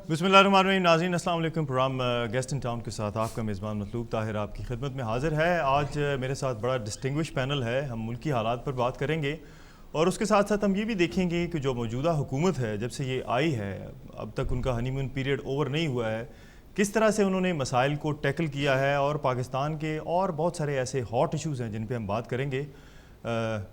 بسم اللہ الرحمن الرحیم. ناظرین السلام علیکم. پروگرام گیسٹ ان ٹاؤن کے ساتھ آپ کا میزبان مطلوب طاہر آپ کی خدمت میں حاضر ہے. آج میرے ساتھ بڑا ڈسٹنگوش پینل ہے. ہم ملکی حالات پر بات کریں گے اور اس کے ساتھ ساتھ ہم یہ بھی دیکھیں گے کہ جو موجودہ حکومت ہے جب سے یہ آئی ہے اب تک ان کا ہنی مون پیریڈ اوور نہیں ہوا ہے, کس طرح سے انہوں نے مسائل کو ٹیکل کیا ہے اور پاکستان کے اور بہت سارے ایسے ہاٹ ایشوز ہیں جن پہ ہم بات کریں گے.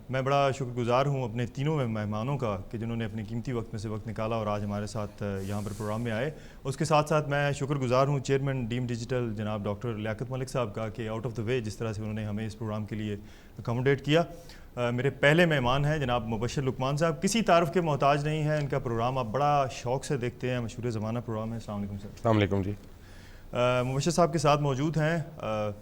میں بڑا شکر گزار ہوں اپنے تینوں مہمانوں کا کہ جنہوں نے اپنے قیمتی وقت میں سے وقت نکالا اور آج ہمارے ساتھ یہاں پر پروگرام میں آئے. اس کے ساتھ ساتھ میں شکر گزار ہوں چیئرمین ڈیم ڈیجیٹل جناب ڈاکٹر لیاقت ملک صاحب کا کہ آؤٹ آف دا وے جس طرح سے انہوں نے ہمیں اس پروگرام کے لیے اکاموڈیٹ کیا. میرے پہلے مہمان ہیں جناب مبشر لقمان صاحب, کسی تعارف کے محتاج نہیں ہیں. ان کا پروگرام آپ بڑا شوق سے دیکھتے ہیں, مشہور زمانہ پروگرام ہے. السلام علیکم سر. السلام علیکم جی. مبشر صاحب کے ساتھ موجود ہیں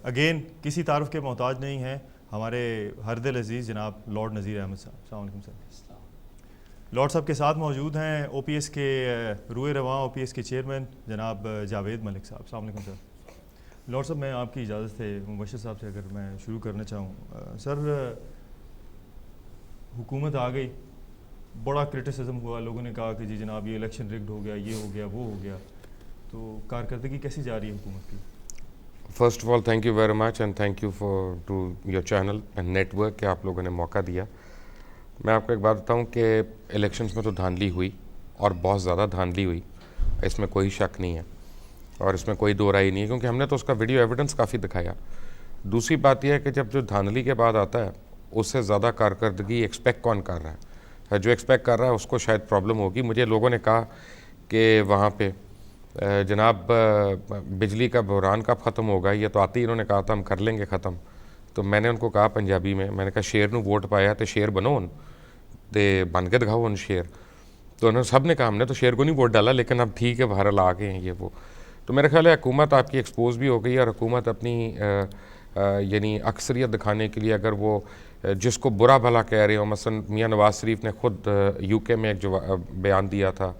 اگین کسی تعارف کے محتاج نہیں ہیں ہمارے ہر دل عزیز جناب لارڈ نذیر احمد صاحب. السلام علیکم سر. لارڈ صاحب کے ساتھ موجود ہیں او پی ایس کے روئے رواں او پی ایس کے چیئرمین جناب جاوید ملک صاحب. السلام علیکم سر. لارڈ صاحب میں آپ کی اجازت سے مبشر صاحب سے اگر میں شروع کرنا چاہوں. سر حکومت آ گئی, بڑا کرٹیسزم ہوا, لوگوں نے کہا کہ جی جناب یہ الیکشن رگڈ ہو گیا, یہ ہو گیا, وہ ہو گیا, تو کارکردگی کیسی جا رہی ہے حکومت کی؟ First of all thank you very much and thank you to your channel and network کہ آپ لوگوں نے موقع دیا. میں آپ کو ایک بات بتاؤں کہ الیکشنز میں تو دھاندلی ہوئی اور بہت زیادہ دھاندلی ہوئی, اس میں کوئی شک نہیں ہے اور اس میں کوئی دو رائے نہیں ہے کیونکہ ہم نے تو اس کا ویڈیو ایویڈنس کافی دکھایا. دوسری بات یہ ہے کہ جب جو دھاندلی کے بعد آتا ہے اس سے زیادہ کارکردگی ایکسپیکٹ کون کر رہا ہے؟ جو ایکسپیکٹ کر رہا ہے اس کو شاید پرابلم ہوگی. مجھے لوگوں نے کہا کہ وہاں پہ جناب بجلی کا بحران کب ختم ہوگا, یہ تو آتے ہی انہوں نے کہا تھا ہم کر لیں گے ختم. تو میں نے ان کو کہا پنجابی میں, میں نے کہا شیر نو ووٹ پایا تو شیر بنو ان تے بن کے دکھاؤ ان شیر. تو انہوں نے سب نے کہا ہم نے تو شیر کو نہیں ووٹ ڈالا لیکن اب ٹھیک ہے بہرحال آ گئے ہیں یہ وہ. تو میرا خیال ہے حکومت آپ کی ایکسپوز بھی ہو گئی اور حکومت اپنی یعنی اکثریت دکھانے کے لیے اگر وہ جس کو برا بھلا کہہ رہے ہو, مثلا میاں نواز شریف نے خود یو کے میں ایک جو بیان دیا تھا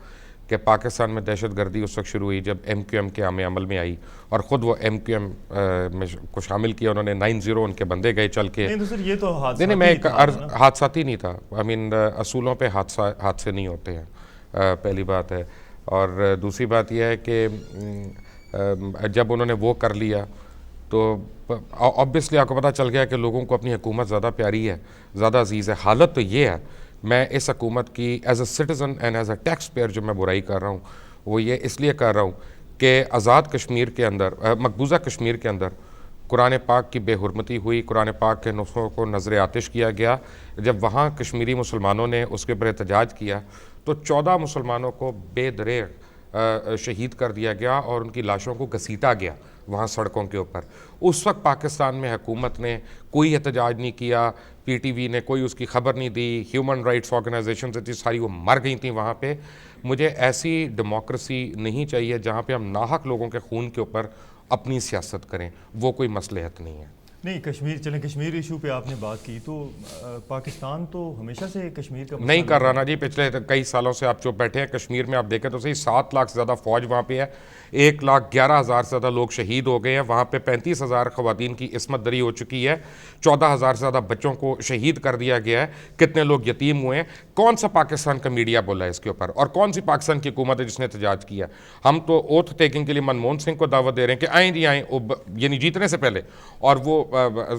کہ پاکستان میں دہشت گردی اس وقت شروع ہوئی جب ایم کیو ایم کے عمل میں آئی اور خود وہ ایم کیو ایم میں کو شامل کیا, انہوں نے 9-0 ان کے بندے گئے چل کے. یہ تو حادثاتی نہیں تھا, آئی مین اصولوں پہ حادثے نہیں ہوتے ہیں, پہلی بات ہے. اور دوسری بات یہ ہے کہ جب انہوں نے وہ کر لیا تو آبویسلی آپ کو پتہ چل گیا کہ لوگوں کو اپنی حکومت زیادہ پیاری ہے, زیادہ عزیز ہے. حالت تو یہ ہے, میں اس حکومت کی as a citizen and as a tax payer جو میں برائی کر رہا ہوں وہ یہ اس لیے کر رہا ہوں کہ آزاد کشمیر کے اندر, مقبوضہ کشمیر کے اندر قرآن پاک کی بے حرمتی ہوئی, قرآن پاک کے نسخوں کو نظر آتش کیا گیا. جب وہاں کشمیری مسلمانوں نے اس کے اوپر احتجاج کیا تو 14 مسلمانوں کو بے دریغ شہید کر دیا گیا اور ان کی لاشوں کو گھسیٹا گیا وہاں سڑکوں کے اوپر. اس وقت پاکستان میں حکومت نے کوئی احتجاج نہیں کیا, پی ٹی وی نے کوئی اس کی خبر نہیں دی, ہیومن رائٹس آرگنائزیشن تھی ساری وہ مر گئی تھیں وہاں پہ. مجھے ایسی ڈیموکریسی نہیں چاہیے جہاں پہ ہم ناحق لوگوں کے خون کے اوپر اپنی سیاست کریں, وہ کوئی مصلحت نہیں ہے. نہیں کشمیر ایشو پہ آپ نے بات کی تو پاکستان تو ہمیشہ سے کشمیر کا نہیں کر رہا نا جی, پچھلے کئی سالوں سے آپ چپ بیٹھے ہیں. کشمیر میں آپ دیکھیں تو صحیح 7 لاکھ سے زیادہ فوج وہاں پہ ہے, 1,11,000 سے زیادہ لوگ شہید ہو گئے ہیں وہاں پہ, 35,000 خواتین کی عصمت دری ہو چکی ہے, 14,000 سے زیادہ بچوں کو شہید کر دیا گیا ہے, کتنے لوگ یتیم ہوئے ہیں. کون سا پاکستان کا میڈیا بولا ہے اس کے اوپر, اور کون سی پاکستان کی حکومت ہے جس نے احتجاج کیا؟ ہم تو اوتھ ٹیکنگ کے لیے منموہن سنگھ کو دعوت دے رہے ہیں کہ آئیں جی آئیں, یعنی جیتنے سے پہلے, اور وہ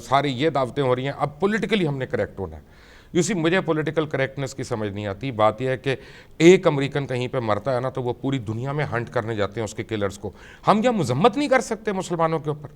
ساری یہ دعوتیں ہو رہی ہیں. اب پولیٹیکلی ہم نے کریکٹ ہونا ہے. مجھے پولیٹیکل کریکٹنس کی سمجھ نہیں آتی. بات یہ ہے کہ ایک امریکن کہیں پہ مرتا ہے نا تو وہ پوری دنیا میں ہنٹ کرنے جاتے ہیں اس کے کلرز کو. ہم کیا مذمت نہیں کر سکتے مسلمانوں کے اوپر؟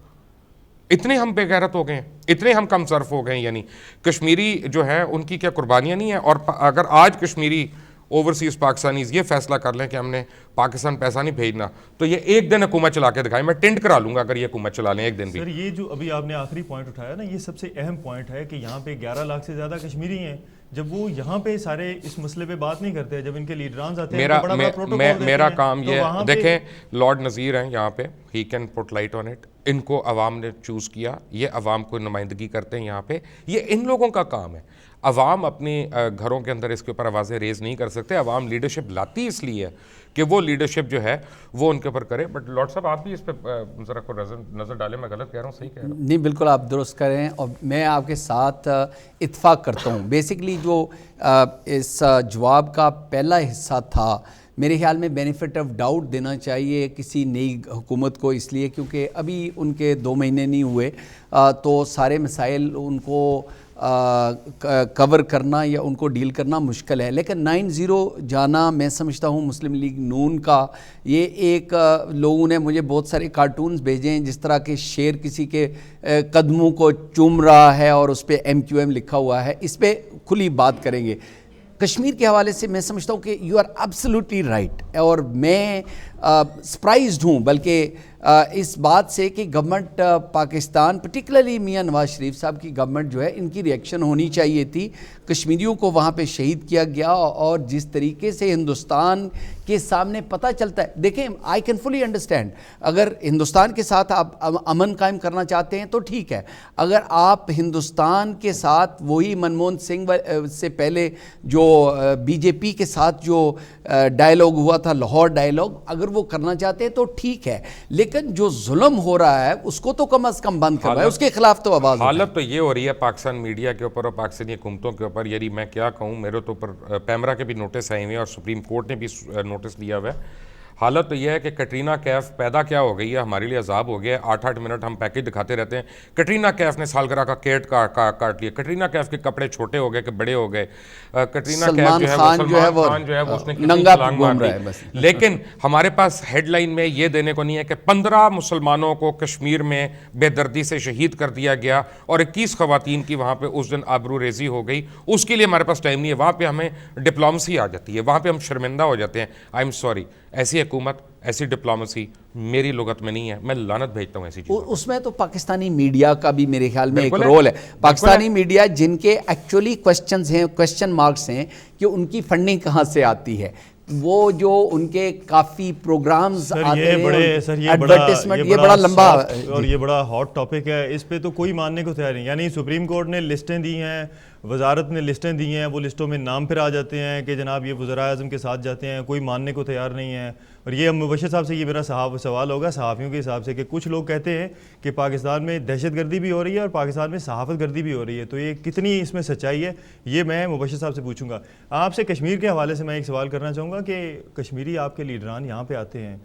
اتنے ہم بے غیرت ہو گئے ہیں, اتنے ہم کم صرف ہو گئے ہیں. یعنی کشمیری جو ہیں ان کی کیا قربانیاں نہیں ہیں؟ اور اگر آج کشمیری اوورسیز پاکستانیز یہ فیصلہ کر لیں کہ ہم نے پاکستان پیسہ نہیں بھیجنا تو یہ ایک دن حکومت چلا کے دکھائیں, میں ٹینٹ کرا لوں گا اگر یہ حکومت چلا لیں ایک دن بھی. سر یہ جو ابھی آپ نے آخری پوائنٹ اٹھایا نا, یہ سب سے اہم پوائنٹ ہے کہ یہاں پہ 11 لاکھ سے زیادہ کشمیری ہیں. جب وہ یہاں پہ سارے اس مسئلے پہ بات نہیں کرتے, جب ان کے لیڈرانز آتے ہیں میرا کام یہ دیکھیں, لارڈ نذیر ہیں یہاں پہ, he can put light on it. ان کو عوام نے چوز کیا, یہ عوام کو نمائندگی کرتے ہیں یہاں پہ, یہ ان لوگوں کا کام ہے. عوام اپنی گھروں کے اندر اس کے اوپر آوازیں ریز نہیں کر سکتے. عوام لیڈرشپ لاتی اس لیے ہے کہ وہ لیڈرشپ جو ہے وہ ان کے اوپر کرے. بٹ لارڈ صاحب آپ بھی اس پہ ذرا کو نظر ڈالیں, میں غلط کہہ رہا ہوں صحیح کہہ رہا ہوں؟ نہیں بالکل آپ درست کر رہے ہیں اور میں آپ کے ساتھ اتفاق کرتا ہوں. بیسکلی جو اس جواب کا پہلا حصہ تھا میرے خیال میں بینیفٹ آف ڈاؤٹ دینا چاہیے کسی نئی حکومت کو، اس لیے کیونکہ ابھی ان کے 2 مہینے نہیں ہوئے تو سارے مسائل ان کو کور کرنا یا ان کو ڈیل کرنا مشکل ہے. لیکن 9-0 جانا میں سمجھتا ہوں مسلم لیگ نون کا یہ ایک لوگوں نے مجھے بہت سارے کارٹونز بھیجے ہیں جس طرح کہ شیر کسی کے قدموں کو چوم رہا ہے اور اس پہ MQM لکھا ہوا ہے. اس پہ کھلی بات کریں گے. کشمیر کے حوالے سے میں سمجھتا ہوں کہ یو آر ایبسلیوٹلی رائٹ، اور میں سرپرائزڈ ہوں بلکہ اس بات سے کہ گورنمنٹ پاکستان پرٹیکولرلی میاں نواز شریف صاحب کی گورنمنٹ جو ہے ان کی ریئیکشن ہونی چاہیے تھی. کشمیریوں کو وہاں پہ شہید کیا گیا اور جس طریقے سے ہندوستان کے سامنے پتہ چلتا ہے، دیکھیں آئی کین فلی انڈرسٹینڈ، اگر ہندوستان کے ساتھ آپ امن قائم کرنا چاہتے ہیں تو ٹھیک ہے. اگر آپ ہندوستان کے ساتھ وہی منموہن سنگھ سے پہلے جو BJP کے ساتھ جو ڈائیلاگ ہوا تھا لاہور ڈائیلاگ، اگر وہ کرنا چاہتے ہیں تو ٹھیک ہے، لیکن جو ظلم ہو رہا ہے اس کو تو کم از کم بند کروائے، اس کے خلاف تو آواز. حالت تو یہ ہو رہی ہے پاکستان میڈیا کے اوپر اور پاکستانی حکومتوں کے اوپر، یعنی میں کیا کہوں، میرے تو اوپر پیمرا کے بھی نوٹس آئے ہوئے ہیں اور سپریم کورٹ نے بھی نوٹس لیا ہوا ہے. حالت تو یہ ہے کہ کٹرینہ کیف پیدا کیا ہو گئی ہے، ہمارے لیے عذاب ہو گیا ہے. 8-8 منٹ ہم پیکج دکھاتے رہتے ہیں. کٹرینہ کیف نے سالگرہ کا کیٹ کاٹ لیا. کٹرینہ کیف کے کپڑے چھوٹے ہو گئے کہ بڑے ہو گئے. کٹرینہ کیف جو ہے وہ سلمان خان جو ہے وہ اس نے ننگا چھلانگ گھوم مار رہا ہے دی. بس. لیکن ہمارے پاس ہیڈ لائن میں یہ دینے کو نہیں ہے کہ 15 مسلمانوں کو کشمیر میں بے دردی سے شہید کر دیا گیا اور 21 خواتین کی وہاں پہ اس دن آبرو ریزی ہو گئی. اس کے لیے ہمارے پاس ٹائم نہیں ہے. وہاں پہ ہمیں ڈپلومسی آ جاتی ہے, وہاں پہ ہم شرمندہ ہو جاتے ہیں. آئی ایم سوری, ایسی حکومت ایسی ڈپلومسی میری لغت میں نہیں ہے. میں لعنت بھیجتا ہوں ایسی چیزوں. اس میں تو پاکستانی میڈیا کا بھی میرے خیال میں ایک رول ہے. پاکستانی میڈیا جن کے ایکچولی کوشچن مارکس ہیں کہ ان کی فنڈنگ کہاں سے آتی ہے, وہ جو ان کے کافی پروگرامز آتے ہیں, ایڈورٹیزمنٹ, یہ بڑا لمبا اور یہ بڑا ہاٹ ٹاپک ہے. اس پہ تو کوئی ماننے کو تیار نہیں. یعنی سپریم کورٹ نے لسٹیں دی ہیں, وزارت نے لسٹیں دی ہیں, وہ لسٹوں میں نام پھر آ جاتے ہیں کہ جناب یہ وزراء اعظم کے ساتھ جاتے ہیں, کوئی ماننے کو تیار نہیں ہے. اور یہ مبشر صاحب سے یہ میرا سوال ہوگا صحافیوں کے حساب سے کہ کچھ لوگ کہتے ہیں کہ پاکستان میں دہشت گردی بھی ہو رہی ہے اور پاکستان میں صحافت گردی بھی ہو رہی ہے, تو یہ کتنی اس میں سچائی ہے, یہ میں مبشر صاحب سے پوچھوں گا. آپ سے کشمیر کے حوالے سے میں ایک سوال کرنا چاہوں گا کہ کشمیری آپ کے لیڈران یہاں پہ آتے ہیں,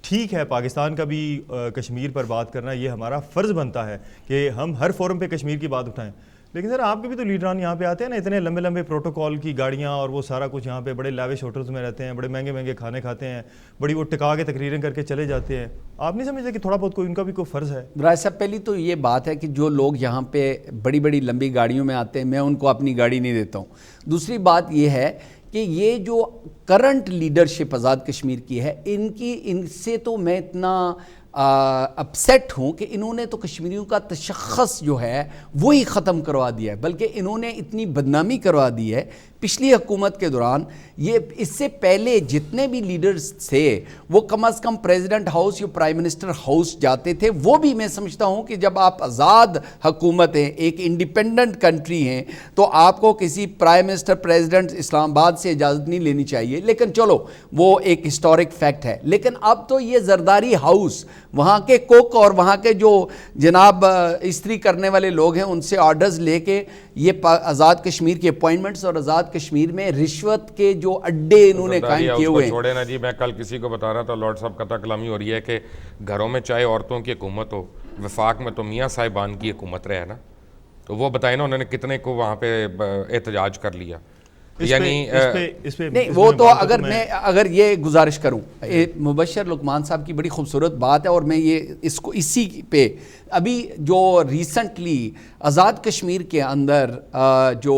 ٹھیک ہے پاکستان کا بھی کشمیر پر بات کرنا یہ ہمارا فرض بنتا ہے کہ ہم ہر فورم پہ کشمیر کی بات اٹھائیں, لیکن سر آپ کے بھی تو لیڈران یہاں پہ آتے ہیں نا, اتنے لمبے لمبے پروٹوکول کی گاڑیاں اور وہ سارا کچھ, یہاں پہ بڑے لیوش ہوٹلز میں رہتے ہیں, بڑے مہنگے مہنگے کھانے کھاتے ہیں, بڑی وہ ٹکا کے تقریریں کر کے چلے جاتے ہیں. آپ نہیں سمجھتے کہ تھوڑا بہت کوئی ان کا بھی کوئی فرض ہے؟ برائے صاحب, پہلی تو یہ بات ہے کہ جو لوگ یہاں پہ بڑی بڑی لمبی گاڑیوں میں آتے ہیں میں ان کو اپنی گاڑی نہیں دیتا ہوں. دوسری بات یہ ہے کہ یہ جو کرنٹ لیڈرشپ آزاد کشمیر کی ہے, ان سے تو میں اتنا اپسیٹ ہوں کہ انہوں نے تو کشمیریوں کا تشخص جو ہے وہی ختم کروا دیا ہے, بلکہ انہوں نے اتنی بدنامی کروا دی ہے پچھلی حکومت کے دوران. یہ اس سے پہلے جتنے بھی لیڈرز تھے وہ کم از کم پریزیڈنٹ ہاؤس یا پرائم منسٹر ہاؤس جاتے تھے. وہ بھی میں سمجھتا ہوں کہ جب آپ آزاد حکومت ہیں, ایک انڈیپینڈنٹ کنٹری ہیں, تو آپ کو کسی پرائم منسٹر پریزیڈنٹ اسلام آباد سے اجازت نہیں لینی چاہیے. لیکن چلو وہ ایک ہسٹورک فیکٹ ہے. لیکن اب تو یہ زرداری ہاؤس, وہاں کے کوک اور وہاں کے جو جناب استری کرنے والے لوگ ہیں ان سے آرڈرز لے کے یہ آزاد کشمیر کی اپوائنٹمنٹس اور آزاد کشمیر میں رشوت کے جو اڈے انہوں نے قائم کیے ہوئے ہیں. چھوڑے نا جی, میں کل کسی کو بتا رہا تھا, لارڈ صاحب قطع کلامی ہو رہی ہے کہ گھروں میں چاہے عورتوں کی حکومت ہو, وفاق میں تو میاں صاحبان کی حکومت رہے نا, تو وہ بتائیں نا انہوں نے کتنے کو وہاں پہ احتجاج کر لیا. یعنی نہیں, وہ تو اگر یہ گزارش کروں, مبشر لقمان صاحب کی بڑی خوبصورت بات ہے, اور میں یہ اس کو اسی پہ ابھی جو ریسنٹلی آزاد کشمیر کے اندر جو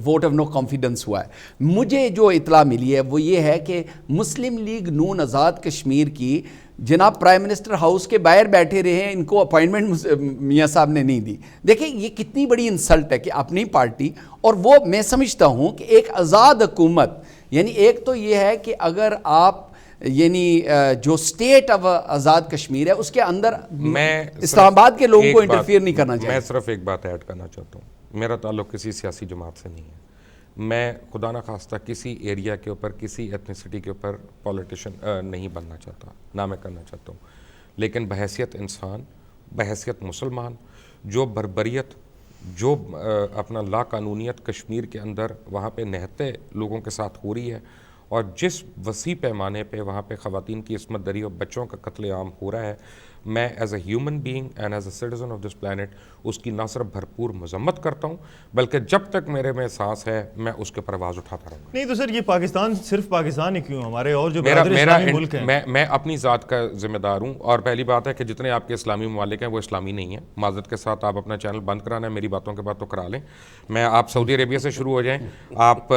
ووٹ آف نو کانفیڈنس ہوا ہے, مجھے جو اطلاع ملی ہے وہ یہ ہے کہ مسلم لیگ نون آزاد کشمیر کی جناب پرائم منسٹر ہاؤس کے باہر بیٹھے رہے ہیں, ان کو اپوائنٹمنٹ میاں صاحب نے نہیں دی. دیکھیں یہ کتنی بڑی انسلٹ ہے کہ اپنی پارٹی, اور وہ میں سمجھتا ہوں کہ ایک آزاد حکومت, یعنی ایک تو یہ ہے کہ اگر آپ یعنی جو سٹیٹ آف آزاد کشمیر ہے اس کے اندر اسلام آباد کے لوگوں کو انٹرفیئر نہیں کرنا چاہیے. میں صرف ایک بات ایڈ کرنا چاہتا ہوں, میرا تعلق کسی سیاسی جماعت سے نہیں ہے. میں خدا نہ خواستہ کسی ایریا کے اوپر, کسی ایتھنیسٹی کے اوپر پولیٹیشین نہیں بننا چاہتا, نہ میں کرنا چاہتا ہوں. لیکن بحیثیت انسان, بحیثیت مسلمان, جو بربریت, جو اپنا لا قانونیت کشمیر کے اندر وہاں پہ نہتے لوگوں کے ساتھ ہو رہی ہے, اور جس وسیع پیمانے پہ وہاں پہ خواتین کی عصمت دری اور بچوں کا قتل عام ہو رہا ہے، میں as a human being and as a citizen of this planet اس کی نہ صرف بھرپور مذمت کرتا ہوں، بلکہ جب تک میرے میں سانس ہے میں اس کے پر آواز اٹھاتا رہوں گا. نہیں تو سر یہ پاکستان صرف پاکستان ہی کیوں، ہمارے اور جو اسلامی ملک ہیں. میں اپنی ذات کا ذمہ دار ہوں، اور پہلی بات ہے کہ جتنے آپ کے اسلامی ممالک ہیں وہ اسلامی نہیں ہیں. معذرت کے ساتھ آپ اپنا چینل بند کرانا ہے، میری باتوں کے بعد تو کرا لیں. آپ سعودی عربیہ سے شروع ہو جائیں، آپ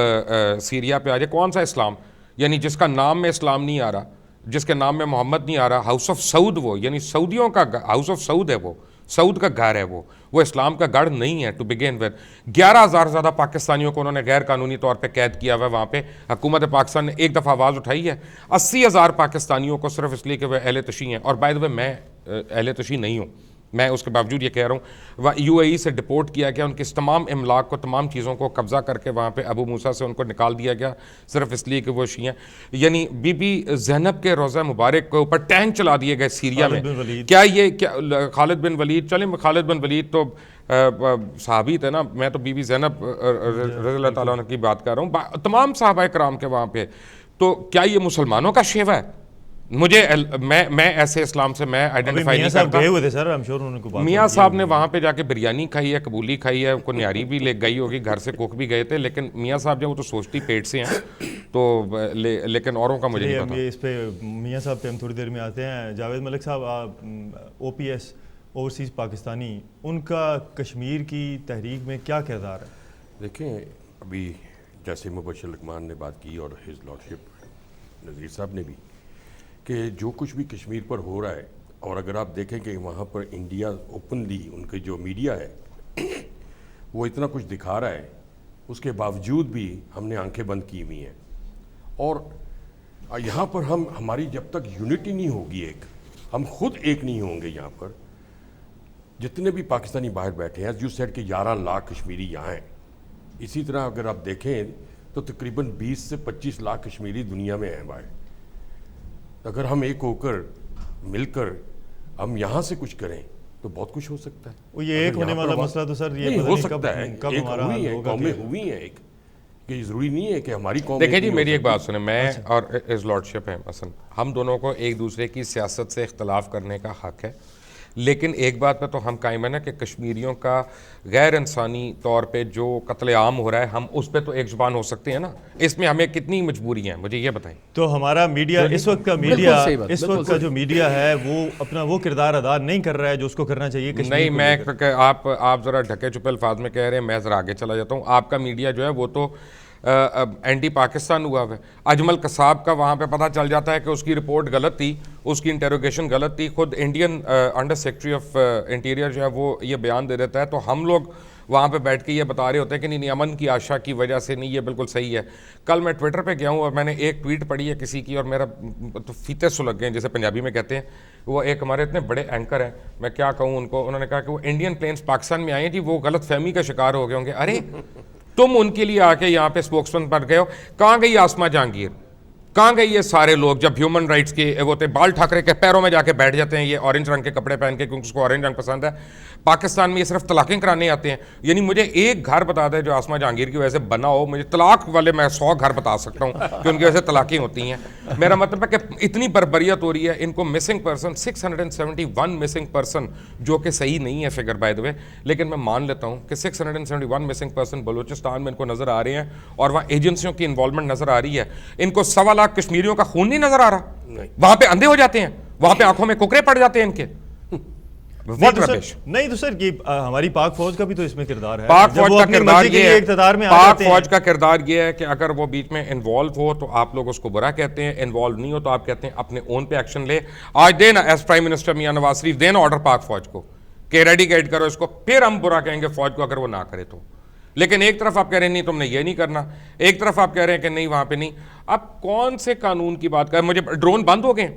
سیریا پہ آ جائیں. کون سا اسلام؟ یعنی جس کا نام میں اسلام نہیں آ رہا، جس کے نام میں محمد نہیں آ رہا، ہاؤس آف سعود، وہ یعنی سعودیوں کا ہاؤس آف سعود ہے، وہ سعود کا گھر ہے، وہ اسلام کا گڑھ نہیں ہے. ٹو بگین ود 11,000 زیادہ پاکستانیوں کو انہوں نے غیر قانونی طور پہ قید کیا ہوا ہے وہاں پہ. حکومت پاکستان نے ایک دفعہ آواز اٹھائی ہے 80,000 پاکستانیوں کو صرف اس لیے کہ وہ اہل تشیع ہیں. اور بائی دی وے میں اہل تشیع نہیں ہوں، میں اس کے باوجود یہ کہہ رہا ہوں UAE سے ڈپورٹ کیا گیا، ان کی تمام املاک کو، تمام چیزوں کو قبضہ کر کے وہاں پہ ابو موسیٰ سے ان کو نکال دیا گیا صرف اس لیے کہ وہ شیعہ ہیں. یعنی بی بی زینب کے روضہ مبارک کے اوپر ٹینک چلا دیے گئے سیریا میں. کیا یہ خالد بن ولید، چلیں خالد بن ولید تو صحابی تھے نا، میں تو بی بی زینب رضی اللہ تعالیٰ عنہ کی بات کر رہا ہوں، تمام صحابہ کرام کے وہاں پہ. تو کیا یہ مسلمانوں کا شیوا ہے؟ مجھے میں ایسے اسلام سے میں آئیڈینٹیفائی نہیں کرتا. گئے ہوئے تھے سر، I'm sure انہوں کو میاں صاحب نے وہاں پہ جا کے بریانی کھائی ہے، قبولی کھائی ہے، کو نیاری بھی لے گئی ہوگی، گھر سے کوک بھی گئے تھے، لیکن میاں صاحب جو وہ تو سوچتی پیٹ سے ہیں تو، لیکن اوروں کا مجھے نہیں پتا. اس پہ میاں صاحب پہ ہم تھوڑی دیر میں آتے ہیں. جاوید ملک صاحب، OPS اوورسیز پاکستانی، ان کا کشمیر کی تحریک میں کیا کردار ہے؟ دیکھیں، ابھی جیسے مبشر لقمان نے بات کی اور ہز لارڈشپ نذیر صاحب نے بھی، کہ جو کچھ بھی کشمیر پر ہو رہا ہے، اور اگر آپ دیکھیں کہ وہاں پر انڈیا اوپنلی ان کی جو میڈیا ہے وہ اتنا کچھ دکھا رہا ہے، اس کے باوجود بھی ہم نے آنکھیں بند کی ہوئی ہیں. اور یہاں پر ہماری جب تک یونٹی نہیں ہوگی، ہم خود ایک نہیں ہوں گے یہاں پر، جتنے بھی پاکستانی باہر بیٹھے ہیں، جو سیٹ کے 11 لاکھ کشمیری یہاں ہیں. اسی طرح اگر آپ دیکھیں تو تقریباً 20 سے 25 لاکھ کشمیری دنیا میں ہیں باہر. اگر ہم ایک ہو کر مل کر ہم یہاں سے کچھ کریں تو بہت کچھ ہو سکتا ہے. وہ یہ ایک ہونے والا مسئلہ تو سر یہ ہو سکتا ہے، ایک ہوئی ہے، قومیں ہوئی ہیں، ایک کہ ضروری نہیں ہے کہ ہماری قوم. دیکھیں جی، میری ایک بات سنیں، میں اور ہز لارڈشپ ہیں مثلا، ہم دونوں کو ایک دوسرے کی سیاست سے اختلاف کرنے کا حق ہے، لیکن ایک بات پہ تو ہم قائم ہیں نا کہ کشمیریوں کا غیر انسانی طور پہ جو قتل عام ہو رہا ہے، ہم اس پہ تو ایک زبان ہو سکتے ہیں نا. اس میں ہمیں کتنی مجبوری ہیں، مجھے یہ بتائیں. تو ہمارا میڈیا اس وقت کا جو میڈیا ہے وہ اپنا وہ کردار ادا نہیں کر رہا ہے جو اس کو کرنا چاہیے. نہیں، میں آپ ذرا ڈھکے چھپے الفاظ میں کہہ رہے ہیں، میں ذرا آگے چلا جاتا ہوں. آپ کا میڈیا جو ہے وہ تو اینٹی پاکستان ہوا ہے. اجمل قصاب کا وہاں پہ پتہ چل جاتا ہے کہ اس کی رپورٹ غلط تھی، اس کی انٹروگیشن غلط تھی. خود Indian under secretary of interior جو ہے وہ یہ بیان دے دیتا ہے، تو ہم لوگ وہاں پہ بیٹھ کے یہ بتا رہے ہوتے ہیں کہ نہیں امن کی آشا کی وجہ سے نہیں، یہ بالکل صحیح ہے. کل میں ٹویٹر پہ گیا ہوں اور میں نے ایک ٹویٹ پڑھی ہے کسی کی، اور میرا تو فیتے سلگ گئے جیسے پنجابی میں کہتے ہیں. وہ ایک ہمارے اتنے بڑے اینکر ہیں، میں کیا کہوں ان کو، انہوں نے کہا کہ وہ انڈین پلینس پاکستان میں آئے ہیں جی، وہ غلط فہمی کا شکار ہو گئے ہوں گے. ارے تم ان کے لیے آ کے یہاں پہ اسپوکس مین بن گئے ہو. کہاں گئی آسما جہانگیر، کہاں گئی یہ سارے لوگ جب ہیومن رائٹس کے وہ تھے؟ بال ٹھاکرے کے پیروں میں جا کے بیٹھ جاتے ہیں یہ اورنج رنگ کے کپڑے پہن کے، کیونکہ اس کو اورنج رنگ پسند ہے. پاکستان میں یہ صرف طلاقیں کرانے آتے ہیں. یعنی مجھے ایک گھر بتا دے جو آسما جہانگیر کی وجہ سے بنا ہو، مجھے طلاق والے میں 100 گھر بتا سکتا ہوں کہ ان کی وجہ سے طلاقیں ہوتی ہیں. میرا مطلب ہے کہ اتنی بربریت ہو رہی ہے. ان کو مسنگ پرسن 671 مسنگ پرسن، جو کہ صحیح نہیں ہے فگر بائی دا وے، لیکن میں مان لیتا ہوں کہ 671 مسنگ پرسن بلوچستان میں ان کو نظر آ رہے ہیں، اور وہاں ایجنسیوں کی انوالومنٹ نظر آ رہی ہے. ان کو 1.25 لاکھ کشمیریوں کا خون نہیں نظر آ رہا، وہاں پہ اندھے ہو جاتے ہیں، وہاں پہ آنکھوں میں ککرے پڑ جاتے ہیں ان کے. نہیں تو سر یہ ہماری پاک فوج کا بھی تو اس میں کردار ہے. پاک فوج کا کردار یہ ہے، اقتدار میں پاک فوج کا کردار یہ ہے کہ اگر وہ بیچ میں انوالو ہو تو آپ لوگ اس کو برا کہتے ہیں، انوالو نہیں ہو تو آپ کہتے ہیں اپنے اون پہ ایکشن لے. آج دینا as prime minister Mian Nawaz Sharif دینا آرڈر پاک فوج کو کہ ریڈیکیٹ کرو اس کو، پھر ہم برا کہیں گے فوج کو اگر وہ نہ کرے تو. لیکن ایک طرف آپ کہہ رہے ہیں نہیں تم نے یہ نہیں کرنا، ایک طرف آپ کہہ رہے ہیں کہ نہیں وہاں پہ نہیں. اب کون سے قانون کی بات کر، مجھے ڈرون بند ہو گئے،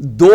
2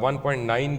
1.9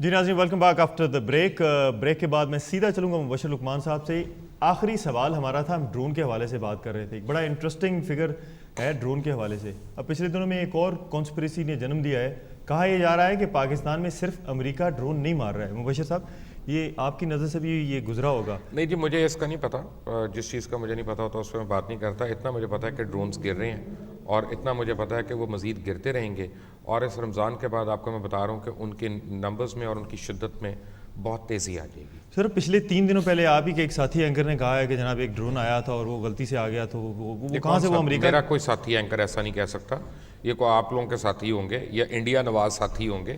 جی ناظرین welcome back after the break. Break کے بعد میں سیدھا چلوں گا مبشر لقمان صاحب سے. آخری سوال ہمارا تھا, ہم ڈرون کے حوالے سے بات کر رہے تھے. ایک بڑا انٹرسٹنگ فگر ہے ڈرون کے حوالے سے. اب پچھلے دنوں میں ایک اور کانسپریسی نے جنم دیا ہے. کہا یہ جا رہا ہے کہ پاکستان میں صرف امریکہ ڈرون نہیں مار رہا ہے. مبشر صاحب, یہ آپ کی نظر سے بھی یہ گزرا ہوگا؟ نہیں جی, مجھے اس کا نہیں پتا. جس چیز کا مجھے نہیں پتا ہوتا اس پہ میں بات نہیں کرتا. اتنا مجھے پتا ہے کہ ڈرونز گر رہے ہیں, اور اتنا مجھے پتا ہے کہ وہ مزید گرتے رہیں گے. اور اس رمضان کے بعد آپ کو میں بتا رہا ہوں کہ ان کے نمبرز میں اور ان کی شدت میں بہت تیزی آ جائے گی. سر پچھلے 3 دنوں پہلے آپ ہی کے ایک ساتھی اینکر نے کہا ہے کہ جناب ایک ڈرون آیا تھا اور وہ غلطی سے آ گیا, تو وہ کہاں سے, وہ امریکہ؟ میرا کوئی ساتھی اینکر ایسا نہیں کہہ سکتا. یہ کوئی آپ لوگوں کے ساتھی ہوں گے یا انڈیا نواز ساتھی ہوں گے.